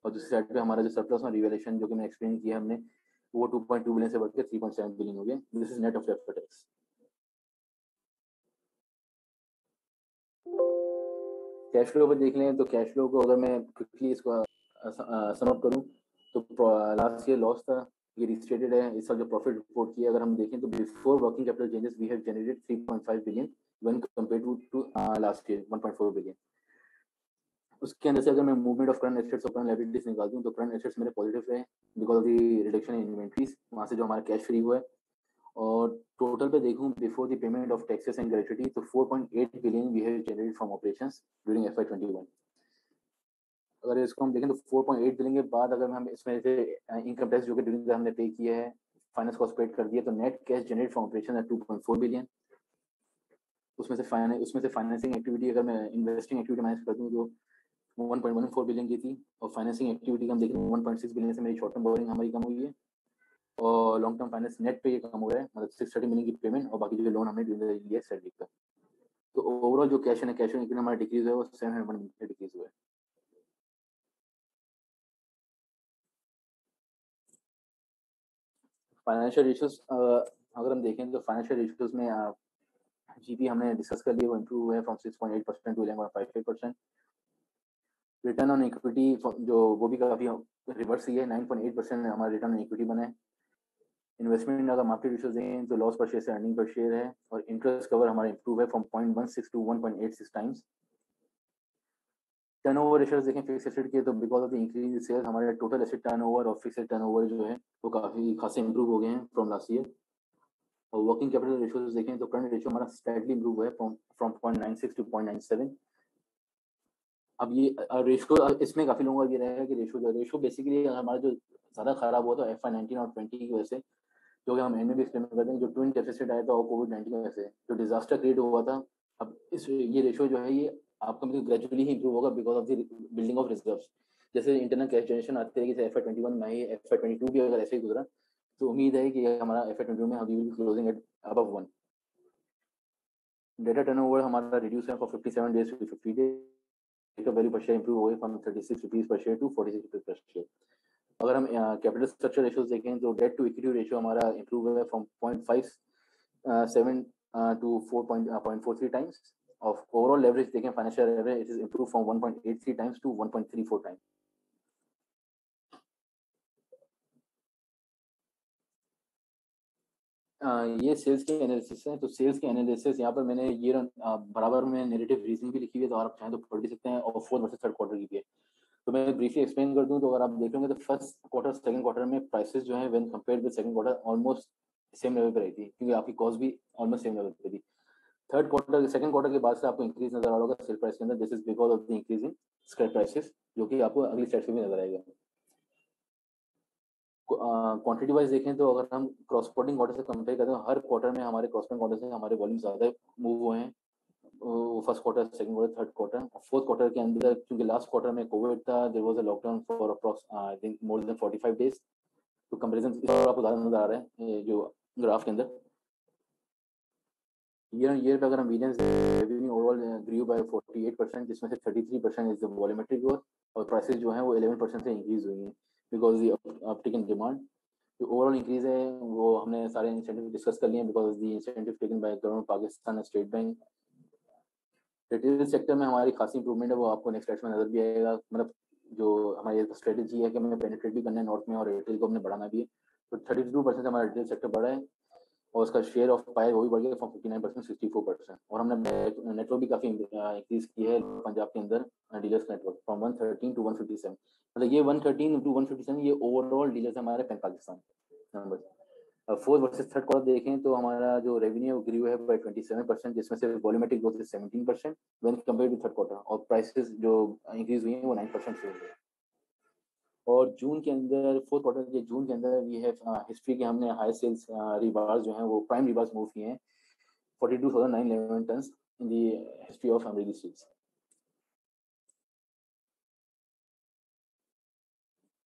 और दूसरी साइड पे हमारा जो सरप्लस और रिवैल्यूएशन जो कि मैंने एक्सप्लेन किया हमने, वो 2.2 बिलियन से बढ़कर 3.7 बिलियन हो गया। This is net of after tax. Cash flow पर देख लें तो कैश फ्लो को अगर मैं क्विकली इसको सम अप करूं तो लास्ट ईयर लॉस था, ये रिस्टेटेड है। इस साल जो प्रॉफिट रिपोर्ट किया अगर हम देखें तो before working capital changes we have generated 3.5 billion when compared to last year 1.4 billion. उसके अंदर से अगर मैं मूवमेंट ऑफ करंट एसेट्स और करंट लायबिलिटीज निकाल दूं तो करंट एसेट्स मेरे पॉजिटिव रहे because of the reduction in inventories, वहां से जो हमारा कैश फ्री हुआ है। और टोटल पे देखूं before the payment of taxes and gratuity तो 4.8 billion we have generated from operations during FY21। अगर इसको हम देखें तो 4.8 बिलियन के बाद अगर हम इसमें से इनकम टैक्स जो कि ड्यूरिंग हमने पे किया है, फाइनेंस कॉस्ट पेड कर दिया, तो net cash generate from operation है 2.4 बिलियन। उसमें से फाइनेंसिंग एक्टिविटी अगर मैं इन्वेस्टिंग एक्टिविटी मैनेज कर दूं तो 1.14 बिलियन की थी। और फाइनेंसिंग एक्टिविटी हम देखें 1.6 बिलियन से मेरी शॉर्ट टर्म बोरिंग हमारी कम हुई है और लॉन्ग टर्म फाइनेंस नेट पे ये कम हो रहा है, मतलब 630 मिलियन की पेमेंट और बाकी जो लोन हमने लिया सैलरी का। तो ओवरऑल जो कैश है हमारा डिक्रीज है वो 700 मिलियन डिक्रीज हुआ है। फाइनेंशियल रेशियोज अगर हम देखें तो फाइनेंशियल रेशियोज में जीपी हमने डिस्कस कर लिया, वो इम्प्रूव हुए from 6.8% to 11.58%। Return on equity जो वो भी काफ़ी रिवर्स ही है, 9.8% हमारा रिटर्न ऑन इक्विटी बना है। इन्वेस्टमेंट अगर मार्केट रेशियोज दें तो लॉस पर शेयर से अर्निंग पर शेयर है। और इंटरेस्ट कवर हमारा इम्प्रूव है from 0.16 to 1.86 times. Turnover ratios देखें फिक्स एसेट के तो because of the increase in sales हमारे टोटल एसेट टर्नओवर और फिक्स टर्नओवर जो है वो काफ़ी खासे इंप्रूव हो गए हैं फ्रॉम लास्ट ईयर। और वर्किंग कैपिटल रेशियोज देखें तो करंट रेशियो हमारा स्लाइटली इंप्रूव हुआ है फ्रॉम 0.96 टू 0.97। अब ये रेशियो इसमें काफ़ी लोगों का ये रहेगा कि रेशियो बेसिकली हमारा जो ज़्यादा खराब हुआ था FY19 और 20 की वजह से, जो कि हम एंड में भी एक्सप्लेन करते हैं, जो ट्विन डेफिसिट आया था और कोविड-19 की वजह से जो डिजास्टर क्रिएट हुआ था। अब ये रेशियो जो है ये आपका मतलब ग्रेजुअली ही इंप्रूव होगा because of the building of reserves. जैसे इंटरनल कैश जनरेशन आते हैं कि FY21 में ही FY22 भी अगर ऐसे ही गुजरा तो उम्मीद है कि हमारा FY22 में we will be closing at above 1। Debtor turnover हमारा रिड्यूस है for 57 days to 50 days. Value per share improve हो गई from 36 rupees per share to 46 rupees per share. अगर हम कैपिटल स्ट्रक्चर रेशियोज देखें तो डेट टू इक्विटी रेशियो हमारा इंप्रूव हुआ है from 0.57 to 4.43 times. Of overall leverage देखें financial leverage it is improve from 1.83 times to 1.34 times. ये सेल्स के एनालिसिस है। तो सेल्स के एनालिसिस यहाँ पर मैंने ये बराबर में नेगेटिव रीजन भी लिखी हुई है, तो आप चाहें तो पढ़ भी सकते हैं। और फोर्थ वर्सेस थर्ड क्वार्टर की भी है, तो मैं ब्रीफली एक्सप्लेन कर दूं तो अगर आप देखेंगे तो फर्स्ट क्वार्टर सेकंड क्वार्टर में प्राइसेस जो है when compared with second quarter almost same level पे रही थी, क्योंकि आपकी कॉस्ट भी ऑलमोस्ट सेम लेवल पे थी। थर्ड क्वार्टर सेकंड क्वार्टर के बाद से आपको इंक्रीज नजर आ रहा होगा सेल प्राइस के अंदर। This is because of the increase in scrap prices, जो कि आपको अगली स्लाइड में नजर आएगा। क्वांटिटी वाइज देखें तो अगर हम क्रॉसपोर्टिंग क्वार्टर से कंपेयर करें, हर क्वार्टर में हमारे क्रॉसपोर्टिंग क्वार्टर से हमारे वॉल्यूम ज़्यादा मूव हुए हैं। First quarter, second quarter, third quarter. Fourth quarter के अंदर क्योंकि लास्ट क्वार्टर में कोविड था, there was a lockdown for approx I think more than 45 days. तो कंपैरिजन आपको ज़्यादा नजर आ रहा है जो ग्राफ के अंदर। ईयर ऑन ईयर पे अगर हम वीडियंस रेवेन्यू ओवरऑल ग्रू बाय 48%, जिसमें से 33% इज द वॉल्यूमेट्रिक ग्रोथ और प्राइसेस जो हैं वो 11% से इंक्रीज हुई हैं because the uptick in demand. जो ओवरऑल इंक्रीज है वो हमने सारे इंसेंटिव डिस्कस कर लिए हैं because the incentive taken by government Pakistan state bank. Retail sector में हमारी खासी इंप्रूवमेंट है, वो आपको नेक्स्ट स्लाइड में नजर भी आएगा। मतलब जो हमारी स्ट्रेटेजी है कि हमें पेनिट्रेट भी करना है नॉर्थ में और रिटेल को हमने बढ़ाना भी है। तो 32% हमारा रिटेल सेक्टर बढ़ा है और उसका शेयर ऑफ पाई वो भी बढ़ गया फ्रॉम 59% 64%। और हमने नेटवर्क भी काफ़ी इंक्रीज की है पंजाब के अंदर डीलर्स नेटवर्क फ्रॉम 113 टू 157। मतलब ये 113 टू 157 ये ओवरऑल डीलर्स हमारे pan Pakistan number. Fourth versus third quarter देखें तो हमारा जो रेवेन्यू ग्रू है बाय 27%, जिसमें से वॉल्यूमेट्रिक ग्रोथ है 17% when compared to third quarter, और प्राइसेस जो इंक्रीज हुई हैं वो 9% से हुई है। और जून के अंदर फोर्थ क्वार्टर के जून के अंदर ये है हिस्ट्री के हमने हाई सेल्स रिबार्स जो हैं वो प्राइम रिबार्स मूव किए हैं 42,911 ton in the history of Amreli Steels.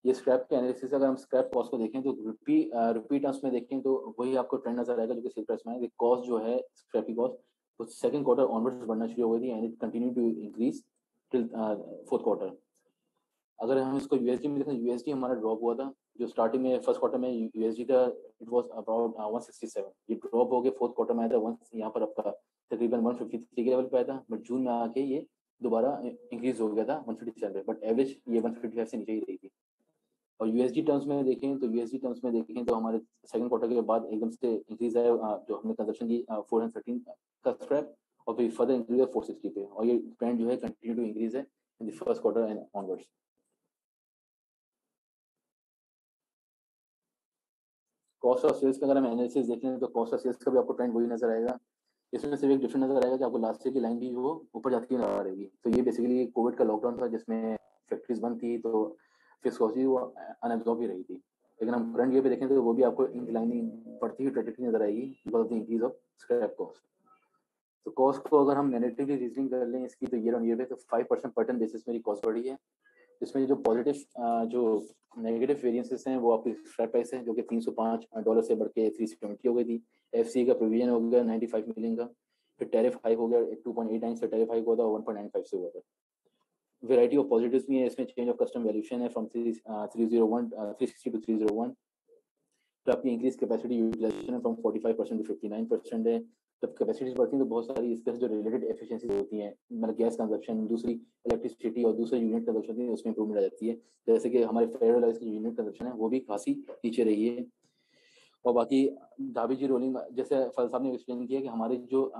ये स्क्रैप के एनालिसिस अगर हम स्क्रैप कॉस्ट को देखें तो रुपी टर्म्स में देखें तो वही आपको ट्रेंड नजर आएगा जो कि सेल प्राइस में है। कॉस्ट जो है स्क्रैप की कॉस्ट तो सेकंड क्वार्टर ऑनवर्ड्स बढ़ना शुरू हो गई थी and it continue to increase till fourth quarter. अगर हम इसको यूएसडी में देखें, यूएसडी हमारा ड्रॉप हुआ था जो स्टार्टिंग में फर्स्ट क्वार्टर में यूएसडी था इट वाज अबाउट 167, ये ड्रॉप हो गया फोर्थ क्वार्टर में आया था यहाँ पर आपका तकरीबन 153 के लेवल पे आया था, बट जून में आके ये दोबारा इंक्रीज हो गया था 157 पे, बट एवरेज ये 155 से नीचे ही रही थी। और यूएसडी टर्म्स में देखें तो हमारे सेकंड क्वार्टर के बाद एकदम से इंक्रीज है जो हमने कंजप्शन की 413 का स्क्रैप और फिर फर्दर इंक्रीज है 460 पे, और ये ट्रेंड जो है कंटिन्यू टू इंक्रीज है in the first quarter and onwards. Cost of sales का अगर हम एनालिसिस देखें तो कॉस्ट ऑफ सेल्स का भी आपको ट्रेंड वही नजर आएगा। इसमें सिर्फ एक डिफरेंट नजर आएगा कि आपको लास्ट ईयर की लाइन भी वो ऊपर जाती हुई नजर आएगी। तो ये बेसिकली कोविड का लॉकडाउन था जिसमें फैक्ट्रीज बंद थी तो फिक्स कॉस्ट भी वो अनएब्जॉर्ब ही रही थी, लेकिन हम करंट ईयर पे देखें तो वो भी आपको इंक्लाइनिंग बढ़ती हुई ट्रेजेक्टरी नजर आएगी because of the increase of scrap cost. तो कॉस्ट को अगर हम नेगेटिवली रीजनिंग कर लें इसकी तो ईयर ऑन ईयर पे तो 5% पर टन बेसिस मेरी कॉस्ट बढ़ी है। इसमें जो पॉजिटिव जो नेगेटिव वेरिएंसेस हैं वो आपकी स्क्रैप प्राइस है जो कि $305 से बढ़ के 370 हो गई थी। एफसी का प्रोविजन हो गया 95 मिलियन का, फिर टैरिफ हाइक हो गया 2.89 से टैरिफ हाइक हुआ था 1.95 से हुआ था। वेराइटी ऑफ पॉजिटिव्स भी है इसमें, चेंज ऑफ कस्टम वैल्यूएशन है फ्रॉम 360 टू 301। तो आपकी इंक्रीज कैपेसिटी यूटिलाइजेशन है फ्रॉम 45% टू 59% है। जब कैपेसिटीज बढ़ती हैं तो बहुत सारी इसके जो रिलेटेड एफिशिएंसीज होती हैं, मतलब गैस कंजप्शन, दूसरी इलेक्ट्रिसिटी और दूसरे यूनिट कंजप्शन होती है उसमें इंप्रूवमेंट आ जाती है। जैसे कि हमारे फेडरलाइज की यूनिट कंजप्शन है वो भी काफ़ी नीचे रही है। और बाकी धाबीजी रोलिंग जैसे फल साहब ने एक्सप्लेन किया कि हमारी जो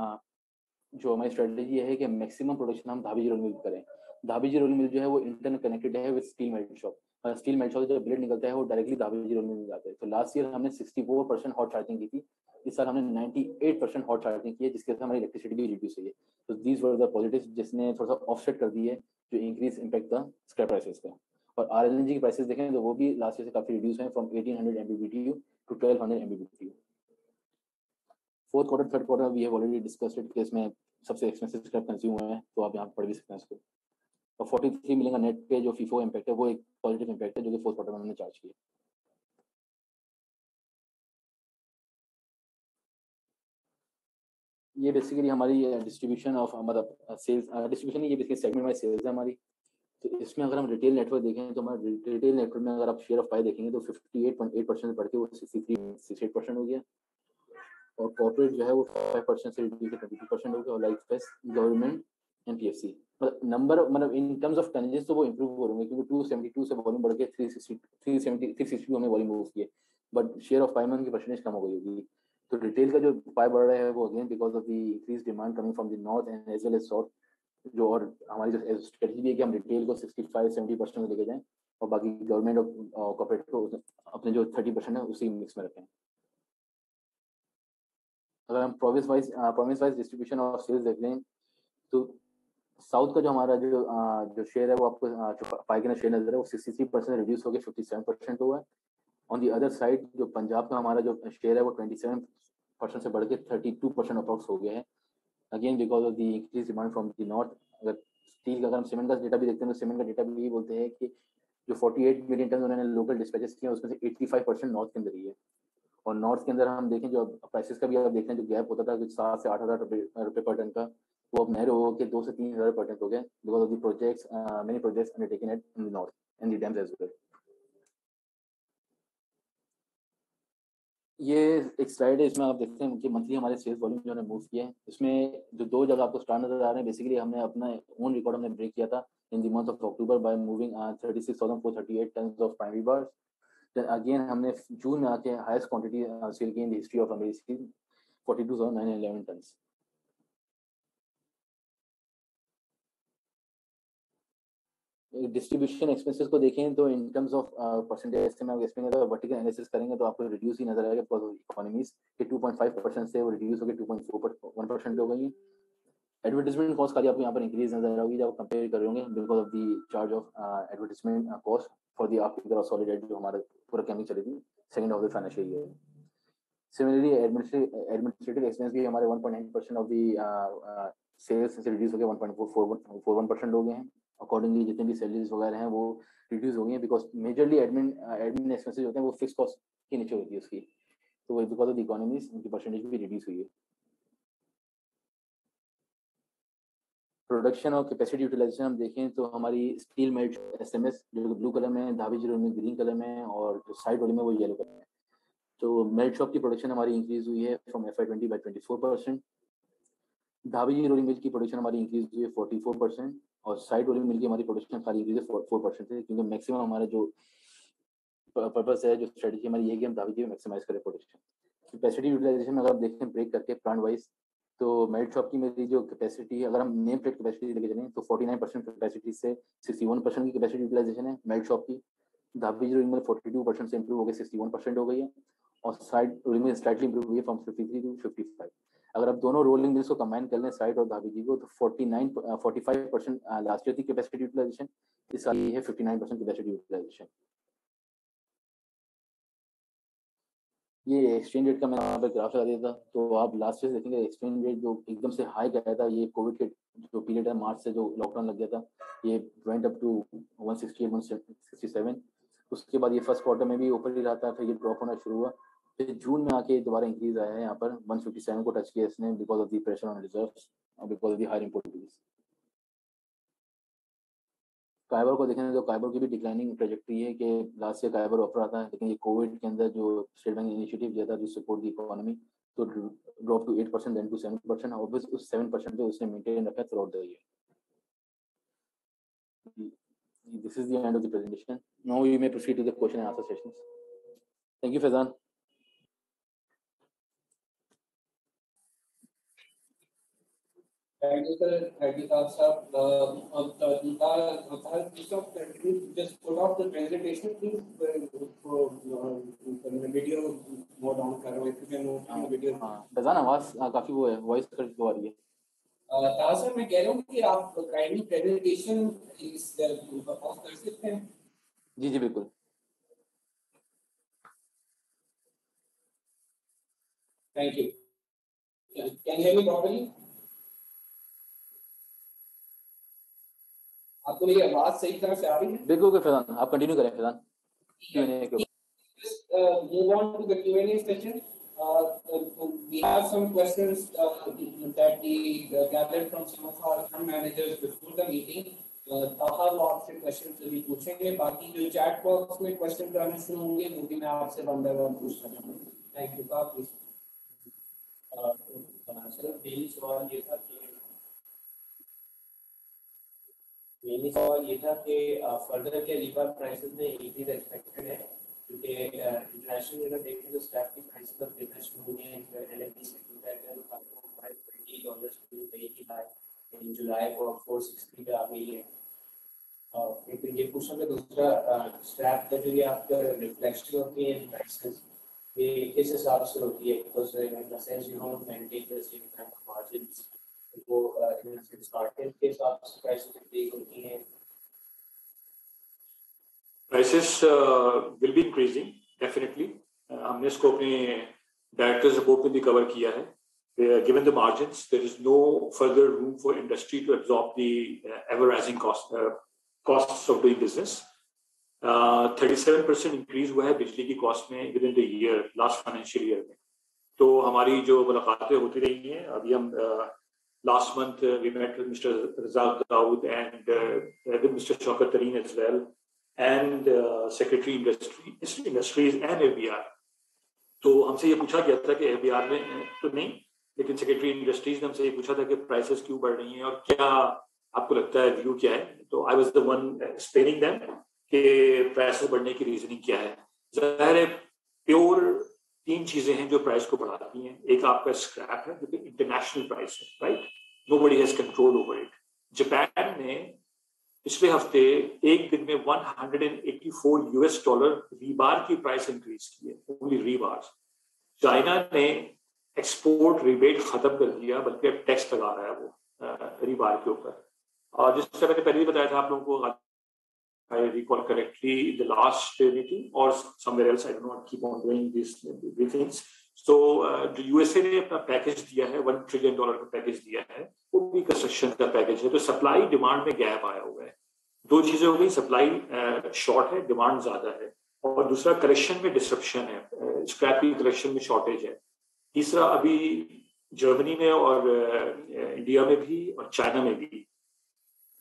हमारी स्ट्रेटेजी है कि मैक्सिमम प्रोडक्शन हम धाबीजी रोलिंग मिल करें। धाबीजी रोलिंग मिल जो है वो इंटरनेट कनेक्टेड है with steel melt shop. Steel melt shop जो ब्लेड निकलता है वो डायरेक्टली धाबीजी रोलिंग में जाता है। तो लास्ट ईयर हमने 64% हॉट चार्जिंग की थी, इस साल हमने 98% हॉट चार्जिंग की है जिसके साथ हमारी इलेक्ट्रिसिटी भी रिड्यूस हुई है। तो दीज वर द पॉजिटिव्स जिसने थोड़ा सा ऑफसेट कर दी है जो इंक्रीज इम्पैक्ट था स्क्रैप प्राइसेस का। और आरएलएनजी की प्राइसेस देखें तो वो भी लास्ट ईयर से काफी रिड्यूस है from 1800 MMBTU to 1200 MMBTU। Fourth quarter third quarter we have already discussed कि इसमें सबसे एक्सपेंसिव स्क्रैप कंज्यूम हुए हैं, तो आप यहाँ पढ़ भी सकते हैं इसको। और 43 मिलियन का नेट पे जो फीफो इम्पैक्ट है वो एक पॉजिटिव इम्पैक्ट है जो कि फोर्थ क्वार्टर में हमने चार्ज किया। ये बेसिकली हमारी डिस्ट्रीब्यूशन ऑफ मतलब सेल्स डिस्ट्रीब्यूशन ये बेसिकली सेगमेंट वाइज सेल्स है हमारी। तो इसमें अगर हम रिटेल नेटवर्क देखें तो हमारे रिटेल नेटवर्क में अगर आप शेयर ऑफ पाई देखेंगे तो 58.8% बढ़ के वो 63.68% हो गया। और कॉर्पोरेट जो है वो 5% से रिड्यूस 22% हो गया। और like face government and PFC मतलब इन टर्म्स ऑफ टनेजेस तो वो इंप्रूव हो रहे हैं क्योंकि 272 से वॉल्यूम बढ़ के 360 में वॉल्यूम मूव किए, बट शेयर ऑफ पाई में उनकी परसेंटेज कम हो गई होगी। तो रिटेल का जो पाई बढ़ रहा है वो again because of the increase demand coming from the north and as well as south. जो और हमारी जो स्ट्रेटजी है कि हम रिटेल को 65-70% लेके जाएं और बाकी गवर्नमेंट और कॉर्पोरेट को अपने जो 30% है उसी मिक्स में रखें। अगर हम province wise distribution of sales देख लें तो साउथ का जो हमारा जो शेयर है वो आपको पाई का शेयर नजर है वो 63% रिड्यूस हो गया 57% हुआ है। ऑन दी अदर साइड जो पंजाब का हमारा जो शेयर है वो 27% से बढ़ के 32% अप्रॉक्स हो गया है, again because of the increase demand from the north. अगर स्टील का अगर हम सीमेंट का डेटा भी देखते हैं तो सीमेंट का डेटा भी यही बोलते हैं कि जो 48 मिलियन टन उन्होंने लोकल डिस्पैचेस किए उसमें से 85% नॉर्थ के अंदर ही है। और नॉर्थ के अंदर हम देखें जो प्राइसेस का भी आप देख रहे हैं जो गैप होता था 7 से 8 हज़ार रुपये पर टन का वो अब नहर हो के 2 से 3 हज़ार पर टन हो गया because of the projects many projects undertaken at in the north and the dams as well. ये एक स्लाइड है, इसमें आप देखते हैं कि मंथली हमारे सेल्स वॉल्यूम जो हमने मूव किए हैं, इसमें जो दो जगह आपको स्टार नजर आ रहे हैं, बेसिकली हमने अपना ओन रिकॉर्ड हमने ब्रेक किया था in the month of October by moving 36,438 tons of primary bars. Then again हमने जून में आके हाईएस्ट क्वांटिटी सेल की in the history of Amreli 42,911 tons. Distribution expenses को देखें तो इन टर्म्स ऑफ परसेंटेज से मैं एक्सप्लेन करें, वर्टिकल एनालिसिस करेंगे तो आपको रिड्यूस ही नजर आएगा बिकॉज ऑफ इकोनॉमीज के 2.5% से वो रिड्यूस होकर 2.41% हो गई है। एडवर्टाइजमेंट कॉस्ट का आपको यहाँ पर इंक्रीज नजर आएगी जब कंपेयर कर रहे होंगे because of the charge of advertisement cost for the आपकी सॉलिड जो हमारा पूरा कैंपिंग चली थी second of the financial year. Similarly administrative expense भी हमारे 1.9% ऑफ द सेल्स से रिड्यूस हो गए 1.41% हो गए हैं। अकॉर्डिंगली जितने भी सैलरीज वगैरह हैं वो रिड्यूस हो गई हैं बिकॉज मेजरली एडमिन एक्सपेंसेस होते हैं वो फिक्स कॉस्ट के नीचे होती है उसकी, तो वो बिकॉज ऑफ द इकोनॉमीज उनकी परसेंटेज भी रिड्यूस हुई है। प्रोडक्शन और कैपेसिटी यूटिलाइजेशन हम देखें तो हमारी स्टील मेल्ट एसएमएस जो ब्लू कलर में, धाबी जीरो में ग्रीन कलर में और जो साइड वाले में वो येलो कलर में। तो मेल्ट शॉप की प्रोडक्शन हमारी इंक्रीज हुई है from FY20 by 24%। Dhabeji rolling mill की प्रोडक्शन हमारी इंक्रीज हुई है 44% और साइड रोलिंग मिल की हमारी प्रोडक्शन खाली इंक्रीज है 4% है, क्योंकि मैक्सिमम हमारा जो पर्पस है, जो स्ट्रेटजी हमारी ये है कि हम धाबी जी में मैक्सिमाइज करें प्रोडक्शन। कैपेसिटी यूटिलाइजेशन में अगर आप देखें ब्रेक करके प्लांट वाइज तो मेल्ट शॉप की मेरी जो कैपेसिटी है, अगर हम नेम प्लेट कैपेसिटी लेके चलें तो 49% कैपेसिटी से 61% की कैपेसिटी यूटिलाइजेशन है मेल्ट शॉप की। धाबी जी रोलिंग मिल 42% से इंप्रूव हो गई 61% हो गई है और साइड रोलिंग मिल स्लाइटली इंप्रूव हुई है फ्रॉम 53 to 55। अगर आप दोनों रोलिंग मिल्स को कंबाइन कर लें साइड और धाबी जी को तो 45% लास्ट ईयर की कैपेसिटी यूटिलाइजेशन, इस साल ये है 59% कैपेसिटी यूटिलाइजेशन। ये एक्सचेंज रेट का मैं यहाँ पे ग्राफ लगा दिया था, तो आप लास्ट ईयर देखेंगे एक्सचेंज रेट जो एकदम से हाई गया था, ये कोविड के जो पीरियड है मार्च से जो लॉकडाउन लग गया था, ये वेंट अप टू 168 167। उसके बाद ये फर्स्ट क्वार्टर में भी ऊपर ही रहा था, फिर ये ड्रॉप होना शुरू हुआ, फिर जून में आके दोबारा इंक्रीज आया है यहाँ पर 157 को टच किया इसने because of the pressure on reserves और because of the high import duties. KIBOR को देखें तो काइबर की भी डिक्लाइनिंग ट्रेजेक्टरी है कि लास्ट ईयर काइबर ऊपर आता है, लेकिन ये कोविड के अंदर जो स्टेट बैंक इनिशिएटिव लिया था टू सपोर्ट द इकोनॉमी तो ड्रॉप टू 8% देन टू 7% और बस उस 7% पे उसने मेंटेन रखा through out the year. This is the end of the presentation. Now you may proceed to the question and answer sessions. Thank you, Faizan. Thank you, sir. Thank you, sir. Just put off the presentation, please. Video more down करो, if you can move the video. Faizan, आवाज काफी वो है, वॉइस कट आ रही है। सर मैं कह रहा हूँ कि आप काइंडली प्रेजेंटेशन ऑफ कर सकते हैं। जी जी बिल्कुल। Thank you. Can you hear me properly? आपको मेरी आवाज सही तरह से आ रही है? बिल्कुल फैजान, आप कंटिन्यू करें Faizan. Move on to the Q&A session. We have some questions that we gathered from some of our fund managers before the meeting. ताहा वो आपसे क्वेश्चन भी पूछेंगे, बाकी जो चैट बॉक्स में क्वेश्चन आने शुरू होंगे वो भी मैं आपसे वन बाय वन पूछ सकता हूँ। Thank you. आप प्लीज। सर मेरी सवाल ये था कि फर्दर के लीवर प्राइसेस में इंक्रीज एक्सपेक्टेड है, क्योंकि इंटरनेशनल अगर देखें तो स्क्रैप की प्राइस पर गिरना शुरू हुई है। LME से $520 की हाई इन जुलाई को 460 पे आ गई है। फिर ये पूछना है दूसरा स्क्रैप का जो ये आपका रिफ्लेक्शन होती है प्राइसेस, ये किस हिसाब से होती है? Because in the sense you don't maintain the same kind of margins, वो इन द सेंस मार्केट के हिसाब से प्राइसेस इंक्रीज होती हैं। Prices will be increasing definitely. हमने इसको अपने डायरेक्टर्स रिपोर्ट में भी कवर किया है। Given the margins, there is no further room for industry to absorb the ever rising costs of doing business. 37% increase हुआ है बिजली की कॉस्ट में within the year, last financial year में। तो हमारी जो मुलाकातें होती रही हैं, अभी हम last month we met with Mr. Razak Dawood and with Mr. Shaukat Tareen as well, and Secretary Industries and LBR. तो हमसे ये पूछा गया था कि एफबीआर ने तो नहीं, लेकिन सेक्रेटरी इंडस्ट्रीज ने हमसे ये पूछा था कि प्राइसेस क्यों बढ़ रही हैं और क्या आपको लगता है व्यू क्या है। तो I was the one explaining them कि प्राइसेस बढ़ने की रीजनिंग क्या है। ज़ाहिर है प्योर 3 चीजें हैं जो प्राइस को बढ़ाती हैं। एक आपका स्क्रैप है जो कि इंटरनेशनल प्राइस है, right, nobody has control over it. Japan ने पिछले हफ्ते एक दिन में $184 रीबार की प्राइस इंक्रीज की है, ओनली रीबार। चाइना ने एक्सपोर्ट रिबेट खत्म कर दिया, बल्कि अब टैक्स लगा रहा है वो रीबार के ऊपर। और जिस तरह मैंने पहले भी बताया था आप लोगों को, I recall correctly, the last meeting or somewhere else, I don't know, I keep on doing these briefings. So, जो USA ने अपना पैकेज दिया है, $1 trillion का पैकेज दिया है, वो भी कंस्ट्रक्शन का पैकेज है। तो सप्लाई डिमांड में गैप आया हुआ है। 2 चीजें हो गई, सप्लाई शॉर्ट है, डिमांड ज्यादा है, और दूसरा कलेक्शन में डिसरप्शन है, स्क्रैप की कलेक्शन में शॉर्टेज है। तीसरा अभी जर्मनी में और इंडिया में भी और चाइना में भी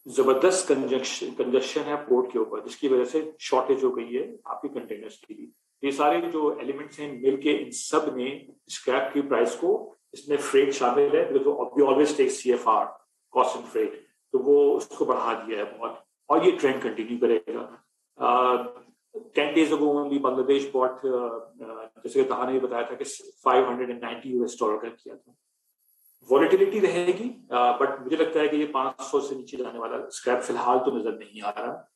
जबरदस्त कंजक्शन है पोर्ट के ऊपर, जिसकी वजह से शॉर्टेज हो गई है आपकी कंटेनर्स की भी। ये सारे जो एलिमेंट्स हैं मिलके इन सब ने स्क्रैप की प्राइस को, इसमें फ्रेट शामिल है, तो we always take CFR, cost and freight, तो वो उसको बढ़ा दिया है बहुत, और ये ट्रेंड कंटिन्यू करेगा। 10 days ago only Bangladesh bought, जैसे कि तहा ने बताया था कि $590 का किया था। वॉलेटिलिटी रहेगी, बट मुझे लगता है कि ये 500 से नीचे जाने वाला स्क्रैप फिलहाल तो नजर नहीं आ रहा,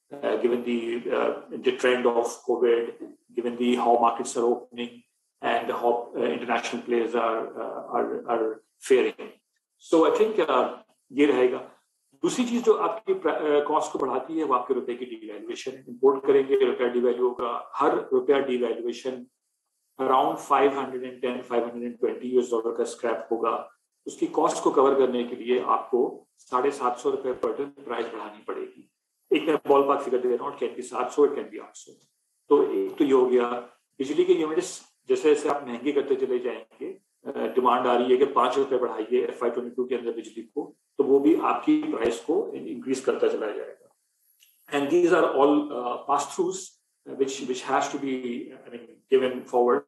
given the trend of Covid, given the how markets are opening and how international players are faring. So I think ये रहेगा। दूसरी चीज जो आपकी कॉस्ट को बढ़ाती है वो आपके रुपए की डिवैल्यूएशन। इंपोर्ट करेंगे, रुपया डिवैल्यू होगा, हर रुपया डिवैल्यूएशन अराउंड $510-520 का स्क्रैप होगा। उसकी कॉस्ट को कवर करने के लिए आपको $750 पर टन प्राइस बढ़ानी पड़ेगी। एक मैं बॉल पार्क फिगर दे रहा हूँ, can be 700, it can be 800। तो एक तो ये हो गया। बिजली के यूनिट्स जैसे जैसे आप महंगे करते चले जाएंगे, डिमांड आ रही है कि $5 बढ़ाइए FY22 के अंदर बिजली को, तो वो भी आपकी प्राइस को इंक्रीज करता चला जाएगा। And these are all pass throughs which has to be, I mean, given forward,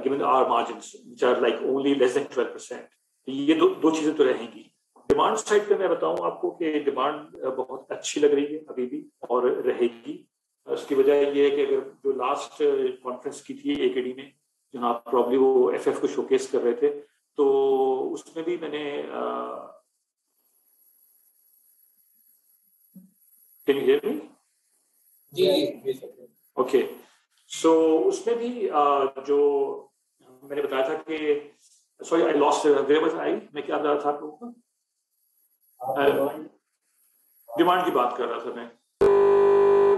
given our margins which are like only less than 12%. ये दो चीजें तो रहेंगी। डिमांड साइड पे मैं बताऊं आपको कि डिमांड बहुत अच्छी लग रही है अभी भी और रहेगी। उसकी वजह ये है कि अगर जो लास्ट कॉन्फ्रेंस की थी AKD में, जहां प्रॉब्ली वो FF को शोकेस कर रहे थे, तो उसमें भी मैंने कैन यू हियर मी? जी। ओके, सो उसमें भी जो मैंने बताया था कि sorry I lost where was I, मैं क्या बता रहा था आप लोगों को? डिमांड की बात कर रहा था मैं।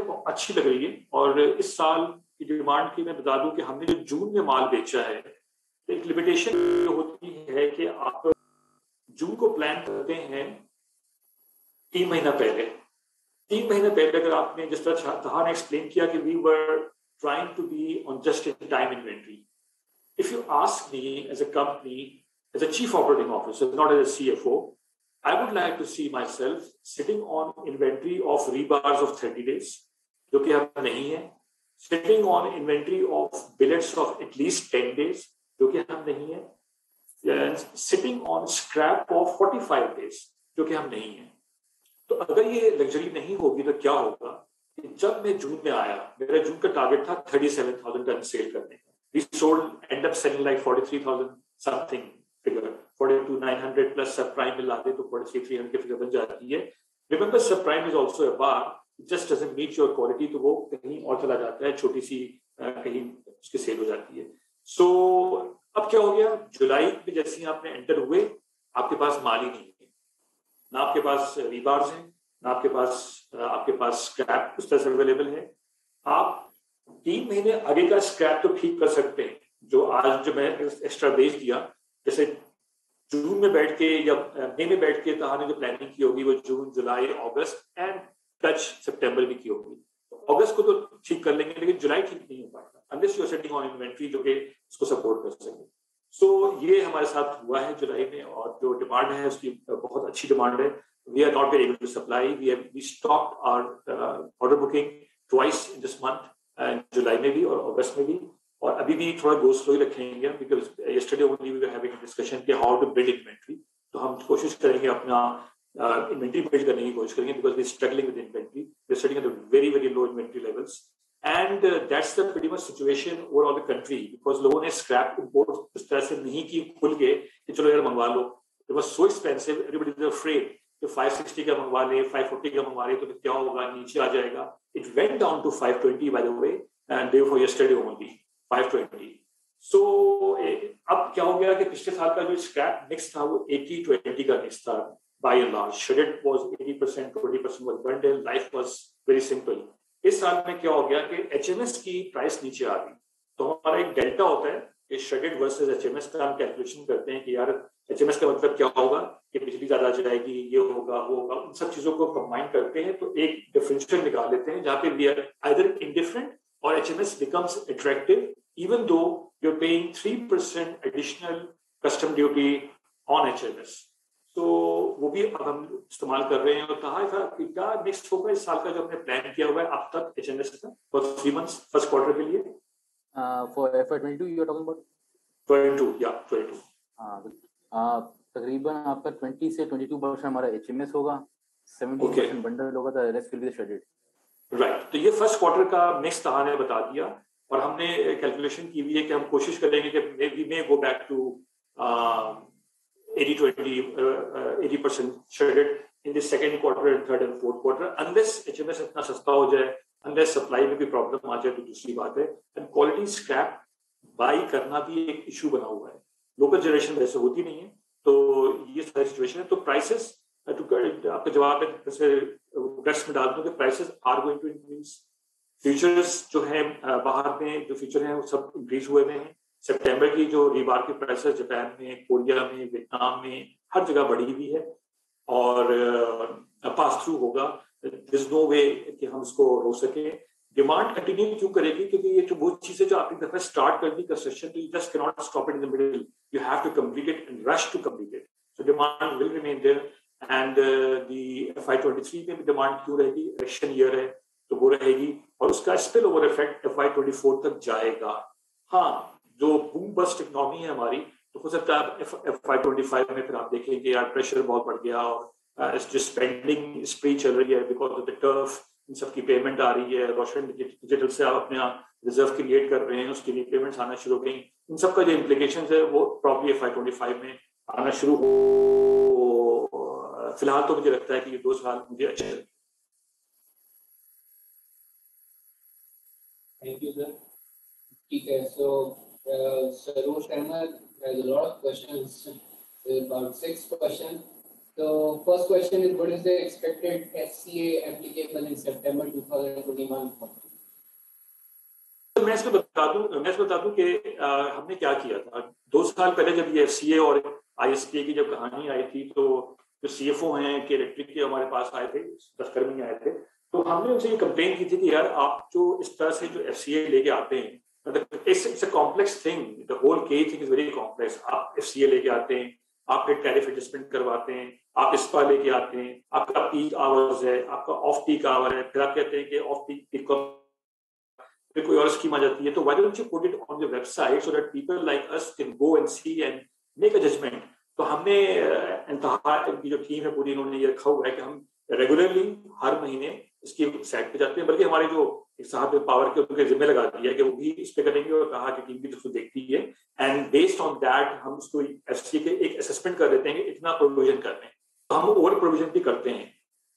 तो अच्छी लग रही है, और इस साल की डिमांड की मैं बता दूं कि हमने जो जून में माल बेचा है, तो एक लिमिटेशन होती है कि आप जून को प्लान करते हैं 3 महीना पहले। 3 महीने पहले अगर आपने, जिस तरह तहा ने एक्सप्लेन किया कि we were trying to be on just in time inventory. If you ask me as a company, as a chief operating officer, not as a CFO, I would like to see myself sitting on inventory of rebars of 30 days, जो कि हम नहीं है, sitting on inventory of billets of at least 10 days, जो कि हम नहीं है, and sitting on scrap of 45 days, जो कि हम नहीं है। तो अगर ये लग्जरी नहीं होगी तो क्या होगा? जब मैं जून में आया, मेरा जून का टारगेट था 37,000 टन सेल करने का। We end up selling like 43,000 something figure, 42,900 plus subprime में लाते तो 43,300 की फिगर बन जाती है। Remember, subprime is also a bar, it just doesn't meet your quality, तो वो कहीं और चला जाता है, छोटी सी कहीं उसकी सेल हो जाती है। So अब क्या हो गया? जुलाई में जैसे ही आपने एंटर हुए, आपके पास माल ही नहीं है, ना आपके पास रीबार्स हैं, ना आपके पास स्क्रैप उस तरह से अवेलेबल है। आप 3 महीने आगे का स्क्रैप तो ठीक कर सकते हैं, जो आज जो मैं एक्स्ट्रा बेच दिया, जैसे जून में बैठ के या मई में बैठ के तहा ने जो प्लानिंग की होगी वो जून, जुलाई, अगस्त एंड टच सितंबर भी की होगी। अगस्त को तो ठीक कर लेंगे, लेकिन जुलाई ठीक नहीं हो पाएगा unless you are sitting on inventory जो कि उसको सपोर्ट कर सके। सो ये हमारे साथ हुआ है जुलाई में, और जो डिमांड है उसकी बहुत अच्छी डिमांड है। We are not able to supply, we stopped our order booking twice in this month, जुलाई में भी और अगस्त में भी, और अभी अभी भी थोड़ा गो स्लो ही रखेंगे, because yesterday only we were having a discussion कि हाउ टू बिल्ड इन्वेंट्री। तो हम कोशिश करेंगे अपना इन्वेंट्री बिल्ड करने की कोशिश करेंगे, because we struggling with inventory, we are setting at very very low inventory levels, and that's the pretty much situation overall the country, because लोगों ने स्क्रैप इंपोर्ट इस तरह से नहीं की खुल के कि चलो यार मंगवा लो, it was so expensive, everybody is afraid कि 560 का मंगवा ले, 540 का मंगवा ले तो क्या होगा, नीचे आ जाएगा। It went down to 520 by the way, and day for yesterday only 520। So अब क्या हो गया कि पिछले साल का जो स्क्रैप मिक्स था वो 80-20 का मिक्स था by and large. Shredded was 80%, 20% was bundle, life was very simple. इस साल में क्या हो गया कि एचएमएस की प्राइस नीचे आ गई, तो हमारा एक डेल्टा होता है कि श्रेडेड वर्सेस एचएमएस का हम कैलकुलेशन करते हैं कि यार एचएमएस का मतलब क्या होगा कि बिजली ज्यादा जाएगी, ये होगा वो होगा, उन सब चीजों को कंबाइन करते हैं तो एक डिफरेंशियल निकाल लेते हैं जहां पे वी आर आइदर इंडिफरेंट और HMS becomes attractive even though you are paying 3% additional custom duty on HMS. तो वो भी अब हम इस्तेमाल कर रहे हैं, और कहा था कि क्या नेक्स्ट होगा इस साल का जो हमने प्लान किया हुआ है अब तक एचएमएस का फॉर 3 मंथ्स फर्स्ट क्वार्टर के लिए। For FY22 you are talking about 22 या 22। तकरीबन आपका 20 से 22% हमारा HMS होगा, 70% बंडल होगा, तो rest will be shredded. Right, तो ये फर्स्ट क्वार्टर का मिक्स तहा ने बता दिया, और हमने कैलकुलेशन की हुई है कि हम कोशिश करेंगे कि we may go back to 80% shredded in the second quarter and third and fourth quarter, unless HMS इतना सस्ता हो जाए, unless सप्लाई में भी प्रॉब्लम आ जाए तो दूसरी बात है। एंड क्वालिटी स्क्रैप बाई करना भी एक इशू बना हुआ है, लोकल जनरेशन वैसे होती नहीं है, तो ये सारी सिचुएशन है। तो प्राइसेस आपका जवाब है जैसे टेक्स्ट में डाल दूं कि prices are going to increase. Futures जो है बाहर में जो फ्यूचर है वो सब इंक्रीज हुए हैं। सितंबर की जो रीबार की प्राइसेस जापान में, कोरिया में, वियतनाम में हर जगह बढ़ी हुई है, और पास थ्रू होगा, देयर इज नो वे कि हम इसको रोक सके। डिमांड कंटिन्यू क्यों करेगी, क्योंकि ये जो वो चीजें जो आपने दफा स्टार्ट कर दी कंस्ट्रक्शन, तो you just can not stop it in the middle, you have to complete it and rush to complete it. So demand will remain there, and the FY23 में भी डिमांड क्यों रहेगी, इलेक्शन ईयर है तो वो रहेगी, और उसका स्पिल ओवर इफेक्ट FY24 तक जाएगा। हाँ, जो बूम बस्ट इकोनॉमी है हमारी, तो हो सकता है FY25 में फिर आप देखेंगे यार प्रेशर बहुत बढ़ गया, और जो स्पेंडिंग स्प्री चल रही है बिकॉज ऑफ द टर्फ, इन सब की पेमेंट आ रही है, रोशन डिजिटल से आप अपने रिजर्व क्रिएट कर रहे हैं, उसकी भी पेमेंट्स आना शुरू हो गई, इन सब का जो इम्प्लीकेशन है वो प्रॉब्ली FY25 में आना शुरू हो। फिलहाल तो मुझे लगता है कि ये 2 साल मुझे अच्छे लगे। Thank you sir. ठीक है, सो Sarosh Ahmed has a lot of questions, about 6 questions. So first question is, what is the expected FCA applicable in September 2021? मैं इसको बता दूं कि हमने क्या किया था। 2 साल पहले जब ये FCA और ISPA की जब कहानी आई थी, तो जो CFO हैं कि इलेक्ट्रिक के हमारे पास आए थे, 10 कर्मी आए थे, तो हमने उनसे ये कंप्लेन की थी कि यार आप जो इस तरह से जो FCA लेके आते हैं, it's a complex thing, the whole K thing is very complex। आप FCA लेके आते हैं, आप फिर टैरिफ एडजस्टमेंट करवाते हैं, आप ISPA लेके आते हैं, आपका पीक आवर्स है, आपका ऑफ पीक आवर है, फिर आप कहते हैं कि ऑफ पीक फिर कोई और स्कीम आ जाती है। तो why don't you put it on your website so that people like us can go and see and make a judgment। तो हमने इंतहा की जो टीम है पूरी, इन्होंने ये रखा हुआ है कि हम रेगुलरली हर महीने इसकी साइट पे जाते हैं, बल्कि हमारे जो साहब पावर के उनके जिम्मे लगा दिया है कि वो भी इस पे करेंगे, और कहा कि टीम भी उसको देखती है, एंड बेस्ड ऑन दैट हम उसको FCA के एक असेसमेंट कर देते हैं कि इतना प्रोविजन कर रहे हैं, तो हम ओवर प्रोविजन भी करते हैं।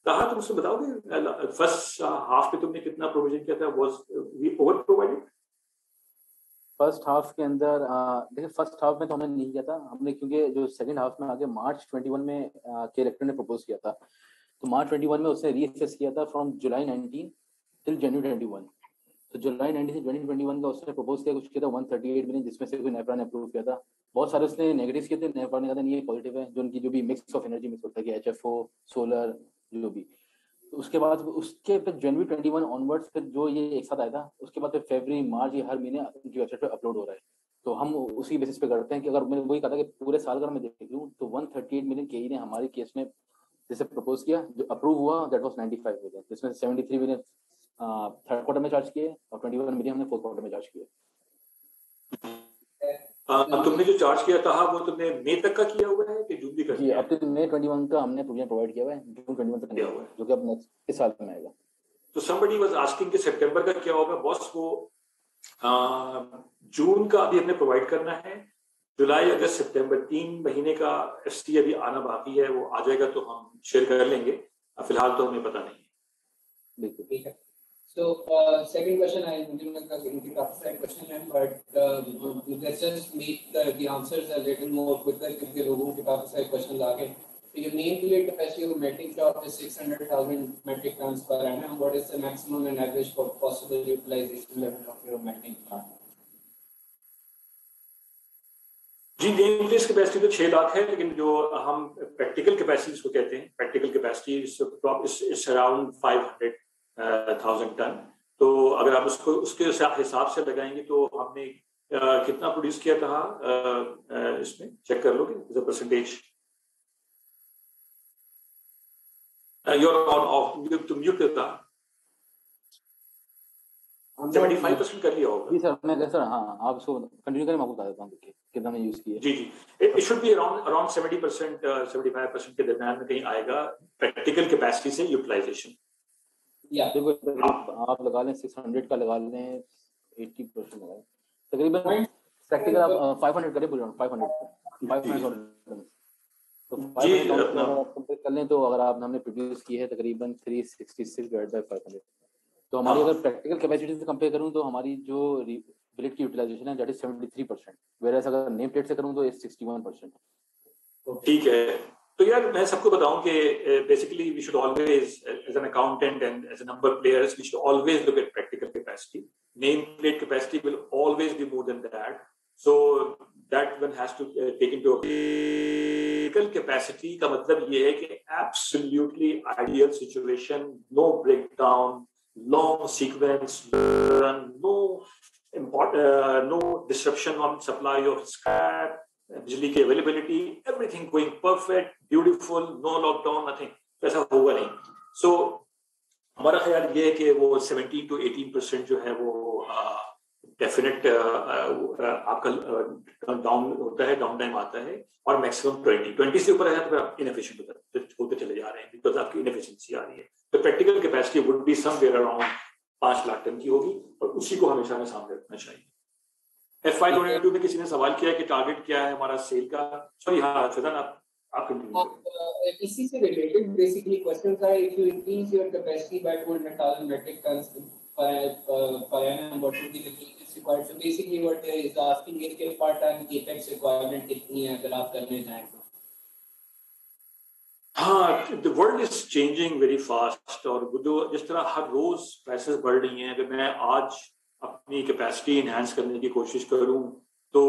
कहा तुम उसको बताओगे फर्स्ट हाफ पे तुमने कितना प्रोविजन किया था, was we over provided? First half के अंदर देखिए, फर्स्ट हाफ में तो हमने नहीं किया था हमने, क्योंकि जो सेकंड हाफ में आगे मार्च 21 में के इलेक्टर ने प्रपोज किया था, तो मार्च 21 में उसने रीअसेस किया था फ्रॉम जुलाई 19 टिल जनवरी 21। तो जुलाई 19 से जनवरी 21 का उसने प्रपोज किया, कुछ किया था 138 मिलियन, जिसमें से कोई नेफ्रा ने अप्रूव किया था। बहुत सारे उसने नेगेटिव किए थे, नेफ्रा ने कहा था नहीं ये पॉजिटिव है, जो उनकी जो भी मिक्स ऑफ एनर्जी मिक्स होता है कि HFO, सोलर, जो भी। तो उसके बाद उसके फिर जनवरी 21 ऑनवर्ड्स फिर जो ये एक साथ आया था, उसके बाद फिर फरवरी मार्च ये हर महीने उनकी वेबसाइट पे अपलोड हो रहा है। तो हम उसी बेसिस पे करते हैं कि अगर मैंने वही कहा था कि पूरे साल अगर मैं देख लूँ तो 138 मिलियन के ने हमारे केस में जैसे प्रपोज किया, जो अप्रूव हुआ दैट वाज 95 मिलियन, जिसमें 73 मिलियन थर्ड क्वार्टर में चार्ज किए और 21 मिलियन हमने फोर्थ क्वार्टर में चार्ज किए। तुमने जो चार्ज किया था वो तुमने मई तक का किया हुआ है कि जून भी कर जी, दिया? अब तक मई 21 का हमने प्रोविजन प्रोवाइड किया हुआ है, जून 21 तक किया हुआ है, जो कि अब नेक्स्ट इस साल में आएगा। तो somebody was asking कि सितंबर का क्या होगा बॉस? वो जून का अभी हमने प्रोवाइड करना है, जुलाई अगस्त सितंबर 3 महीने का एसटी अभी आना बाकी है, वो आ जाएगा तो हम शेयर कर लेंगे, फिलहाल तो हमें पता नहीं है। बिल्कुल ठीक है। So second question, I मुझे लगा कि इनके काफी सारे क्वेश्चन हैं, but let's just make the answers a little more quicker क्योंकि लोगों के काफी सारे क्वेश्चन आ गए। So your nameplate capacity of melting shop is 600,000 metric tons per annum. What is the maximum and average possible utilization level of your melting plant? जी, नेम प्लेट कैपेसिटी तो 6 लाख है, लेकिन जो हम प्रैक्टिकल कैपेसिटी इसको कहते हैं, प्रैक्टिकल कैपेसिटी इस अराउंड 500,000 टन। तो अगर आप उसको उसके हिसाब से लगाएंगे तो हमने कितना प्रोड्यूस किया था, इसमें चेक कर लोगे as a percentage. Your on off तुम म्यूट करता 75% कर लिया होगा। जी सर, मैं सर हाँ आप इसको कंटिन्यू करें, मैं आपको बता देता हूँ देखिए कितना हमने यूज किया। जी जी, इट शुड बी अराउंड 70% 75% के दरमियान में कहीं आएगा प्रैक्टिकल कैपेसिटी से यूटिलाइजेशन। देखो आप लगा लें 600 का लगा लें, 80% लगाएं तकरीबन, प्रैक्टिकल आप 500 करें, बोल 500 तो 500 कंपेयर कर लें तो अगर आप हमने प्रोड्यूस की है तकरीबन 366 डिवाइड बाय 500, तो हमारी अगर प्रैक्टिकल कैपेसिटी से कंपेयर करूं तो हमारी जो बिलेट की यूटिलाइजेशन है दैट इज 73%, वेयर अगर नेम प्लेट से करूं तो 61%। ठीक है, तो यार मैं सबको बताऊं कि basically we should always as an accountant and as a number players we should always look at practical capacity. Name plate capacity will always be more than that, so that one has to take into practical capacity का मतलब ये है कि absolutely ideal situation, no breakdown, long sequence, no disruption on supply of scrap, बिजली की availability, everything going perfect, beautiful, no lockdown, nothing, ऐसा होगा नहीं। So हमारा ख्याल ये है कि वो 17 to 18% जो है वो डेफिनेट आपका डाउन होता है, डाउन टाइम आता है, और मैक्सिमम 20 से ऊपर है तो आप इनएफिशिएंट होते चले जा रहे हैं बिकॉज आपकी इनएफिशिएंसी आ रही है। तो practical capacity would be somewhere around 5 lakh ton की होगी और उसी को हमेशा में सामने रखना चाहिए। FY 22 में किसी ने सवाल किया कि टारगेट क्या है हमारा सेल का। सॉरी, हाँ फैजान आप कंटिन्यू करें। इसी से related basically questions are, if you increase your capacity by 200,000 metric tons per annum, what would be the CapEx required? So basically what is asking is कि per ton CapEx requirement कितनी है अगर आप करने जाएं तो। हाँ, the world is changing very fast, और जो जिस तरह हर रोज प्राइसेस बढ़ रही हैं, अगर मैं आज अपनी कैपेसिटी इनहेंस करने की कोशिश करूं तो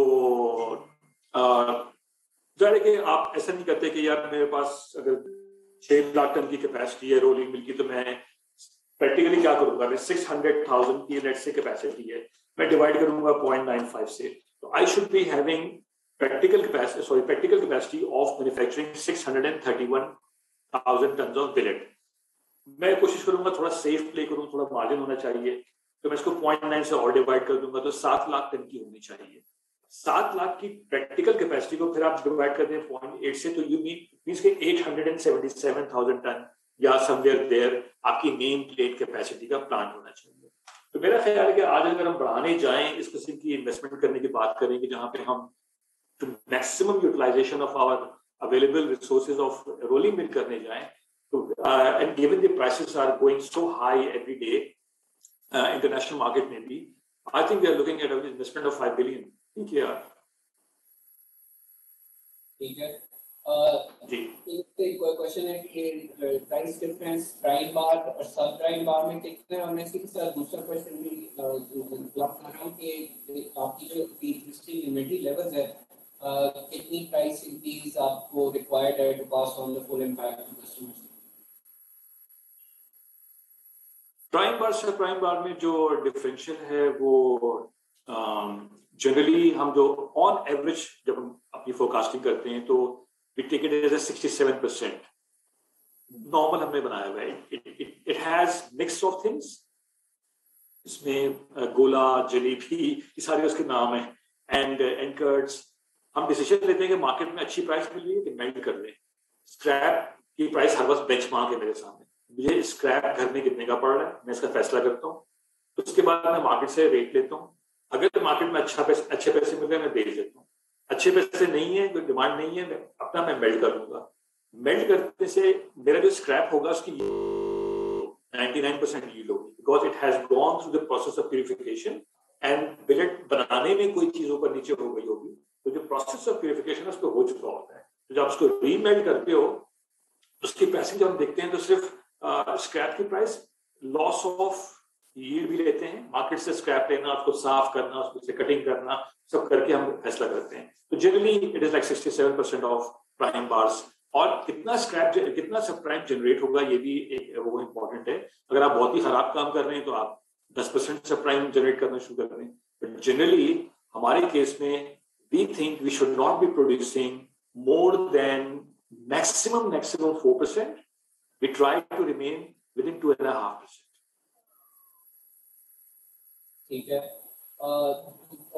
जाहिर है कि आप ऐसा नहीं करते कि यार मेरे पास अगर 6 लाख टन की कैपेसिटी है रोलिंग मिल की, तो मैं प्रैक्टिकली क्या करूंगा, मैं 600,000 की लेट से कैपेसिटी है, मैं डिवाइड करूंगा 0.95 से, तो I should be having practical capacity of manufacturing 631,000 ton of billet. मैं कोशिश करूंगा थोड़ा सेफ प्ले करूं, थोड़ा मार्जिन होना चाहिए, तो मैं इसको 0.9 से और डिवाइड कर दूंगा तो 7 लाख टन की होनी चाहिए। 7 लाख की प्रैक्टिकल कैपेसिटी को फिर आप डिवाइड कर दें 0.8 से, तो यू मींस के 877,000 टन या समवेयर देयर आपकी नेम प्लेट कैपेसिटी का प्लांट होना चाहिए। तो मेरा ख्याल है कि आज अगर हम बढ़ाने जाएं, इस किस्म की इन्वेस्टमेंट करने की बात करेंगे जहां पे हम maximum utilisation of our available resources of rolling mill करने जाएं, तो and given the prices are going so high every day international market में भी, I think we are looking at an investment of 5 billion. ठीक है जी। एक क्वेश्चन है कि प्राइस डिफरेंस प्राइम बार और सब प्राइम बार में कितना है, और मैं इसी के साथ दूसरा क्वेश्चन भी क्लब कर रहा हूँ कि आपकी जो एग्जिस्टिंग इन्वेंटरी लेवल्स है, कितनी प्राइस इंक्रीज आपको रिक्वायर्ड है to pass on the full impact to customers? Prime bar से प्राइम बार में जो डिफरेंशियल है वो जनरली हम जो ऑन एवरेज जब हम अपनी फोरकास्टिंग करते हैं तो we take it as a 67% normal हमने बनाया हुआ है। It has mix of things, इसमें गोला, जलेबी, ये सारे उसके नाम हैं, एंड एंकर्स, हम डिसीजन लेते हैं कि मार्केट में अच्छी प्राइस मिल रही है कि मेल्ट कर लें। स्क्रैप की प्राइस हर वक्त बेंचमार्क है मेरे सामने, मुझे स्क्रैप घर में कितने का पड़ रहा है मैं इसका फैसला करता हूँ। तो उसके बाद मैं मार्केट से रेट लेता हूँ, अगर मार्केट में अच्छे पैसे मिल रहे हैं मैं बेच देता हूँ, अच्छे पैसे नहीं है, कोई डिमांड नहीं है, मैं मेल्ट कर लूंगा। मेल्ट करने से मेरा जो स्क्रैप होगा उसकी 99% यील्ड होगी, because it has gone through the process of purification and billet बनाने में कोई चीज ऊपर नीचे हो गई होगी, तो जो प्रोसेस ऑफ प्यूरिफिकेशन उसको हो चुका होता है। तो जब उसको रीमेल्ट करते हो उसकी प्राइसिंग जब हम देखते हैं तो सिर्फ स्क्रैप की प्राइस, लॉस ऑफ यील्ड भी लेते हैं, मार्केट से स्क्रैप लेना, उसको साफ करना, उसको कटिंग करना, सब करके हम फैसला करते हैं। तो generally it is like 67% of prime bars. और कितना सब प्राइम जनरेट होगा ये भी एक वो इम्पोर्टेंट है। अगर आप बहुत ही खराब काम कर रहे हैं तो आप 10% सब प्राइम जनरेट करना शुरू कर रहे हैं, बट जनरली हमारे केस में we think we should not be producing more than maximum 4%. We try to remain within 2.5%. ठीक है.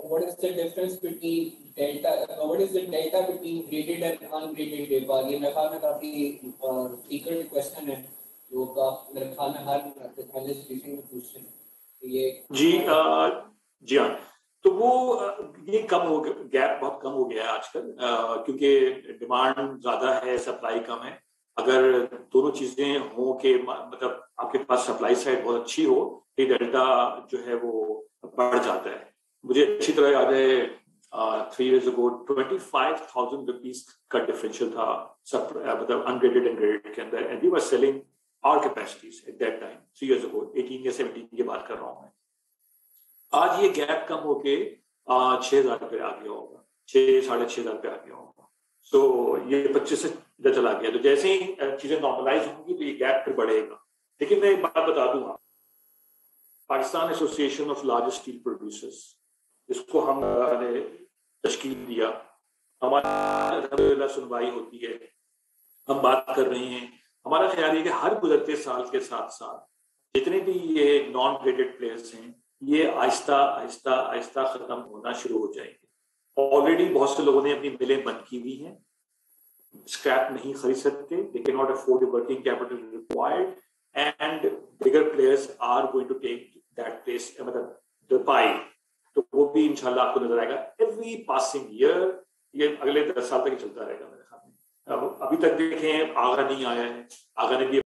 What is the difference between delta? What is the delta between graded and ungraded data? ये मेरे ख्याल में काफी frequent question है जो का मेरे ख्याल में हर एनालिस्ट ब्रीफिंग में पूछते हैं. ये जी हाँ, तो वो ये गैप बहुत कम हो गया है आजकल, क्योंकि डिमांड ज्यादा है, सप्लाई कम है। अगर दोनों चीजें हो के मतलब आपके पास सप्लाई साइड बहुत अच्छी हो तो डेल्टा जो है वो बढ़ जाता है। मुझे अच्छी तरह याद है 3 years ago 25,000 रुपीज का डिफरेंशियल था मतलब अनग्रेडेड एंड ग्रेडेड के अंदर, and we were selling our capacities at that time 3 years ago, 18 या 17 की बात कर रहा हूँ मैं। आज ये गैप कम होके 6,000 रुपये आ गया होगा, 6,500 पे आ गया होगा। सो ये 25 से चला गया। तो जैसे ही चीजें नॉर्मलाइज होंगी तो ये गैप फिर बढ़ेगा। लेकिन मैं एक बात बता दूंगा, Pakistan association of largest steel producers, इसको हमने तश्कील दिया, हमारी सुनवाई होती है, हम बात कर रहे हैं। हमारा ख्याल है कि हर गुजरते साल के साथ साथ जितने भी ये नॉन ग्रेडेड प्लेयर्स हैं ये आहिस्ता आहिस्ता आहिस्ता खत्म होना शुरू हो जाएंगे। ऑलरेडी बहुत से लोगों ने अपनी मिलें बंद की हुई हैं, स्क्रैप नहीं खरीद सकते, they cannot afford the working capital required, and bigger players are going to take that place, मतलब the pie। तो वो भी इंशाल्लाह आपको नजर आएगा every passing year, ये अगले 10 साल तक चलता रहेगा मेरे ख्याल में। अब अभी तक देखें आगरा नहीं आया है, आगरा ने भी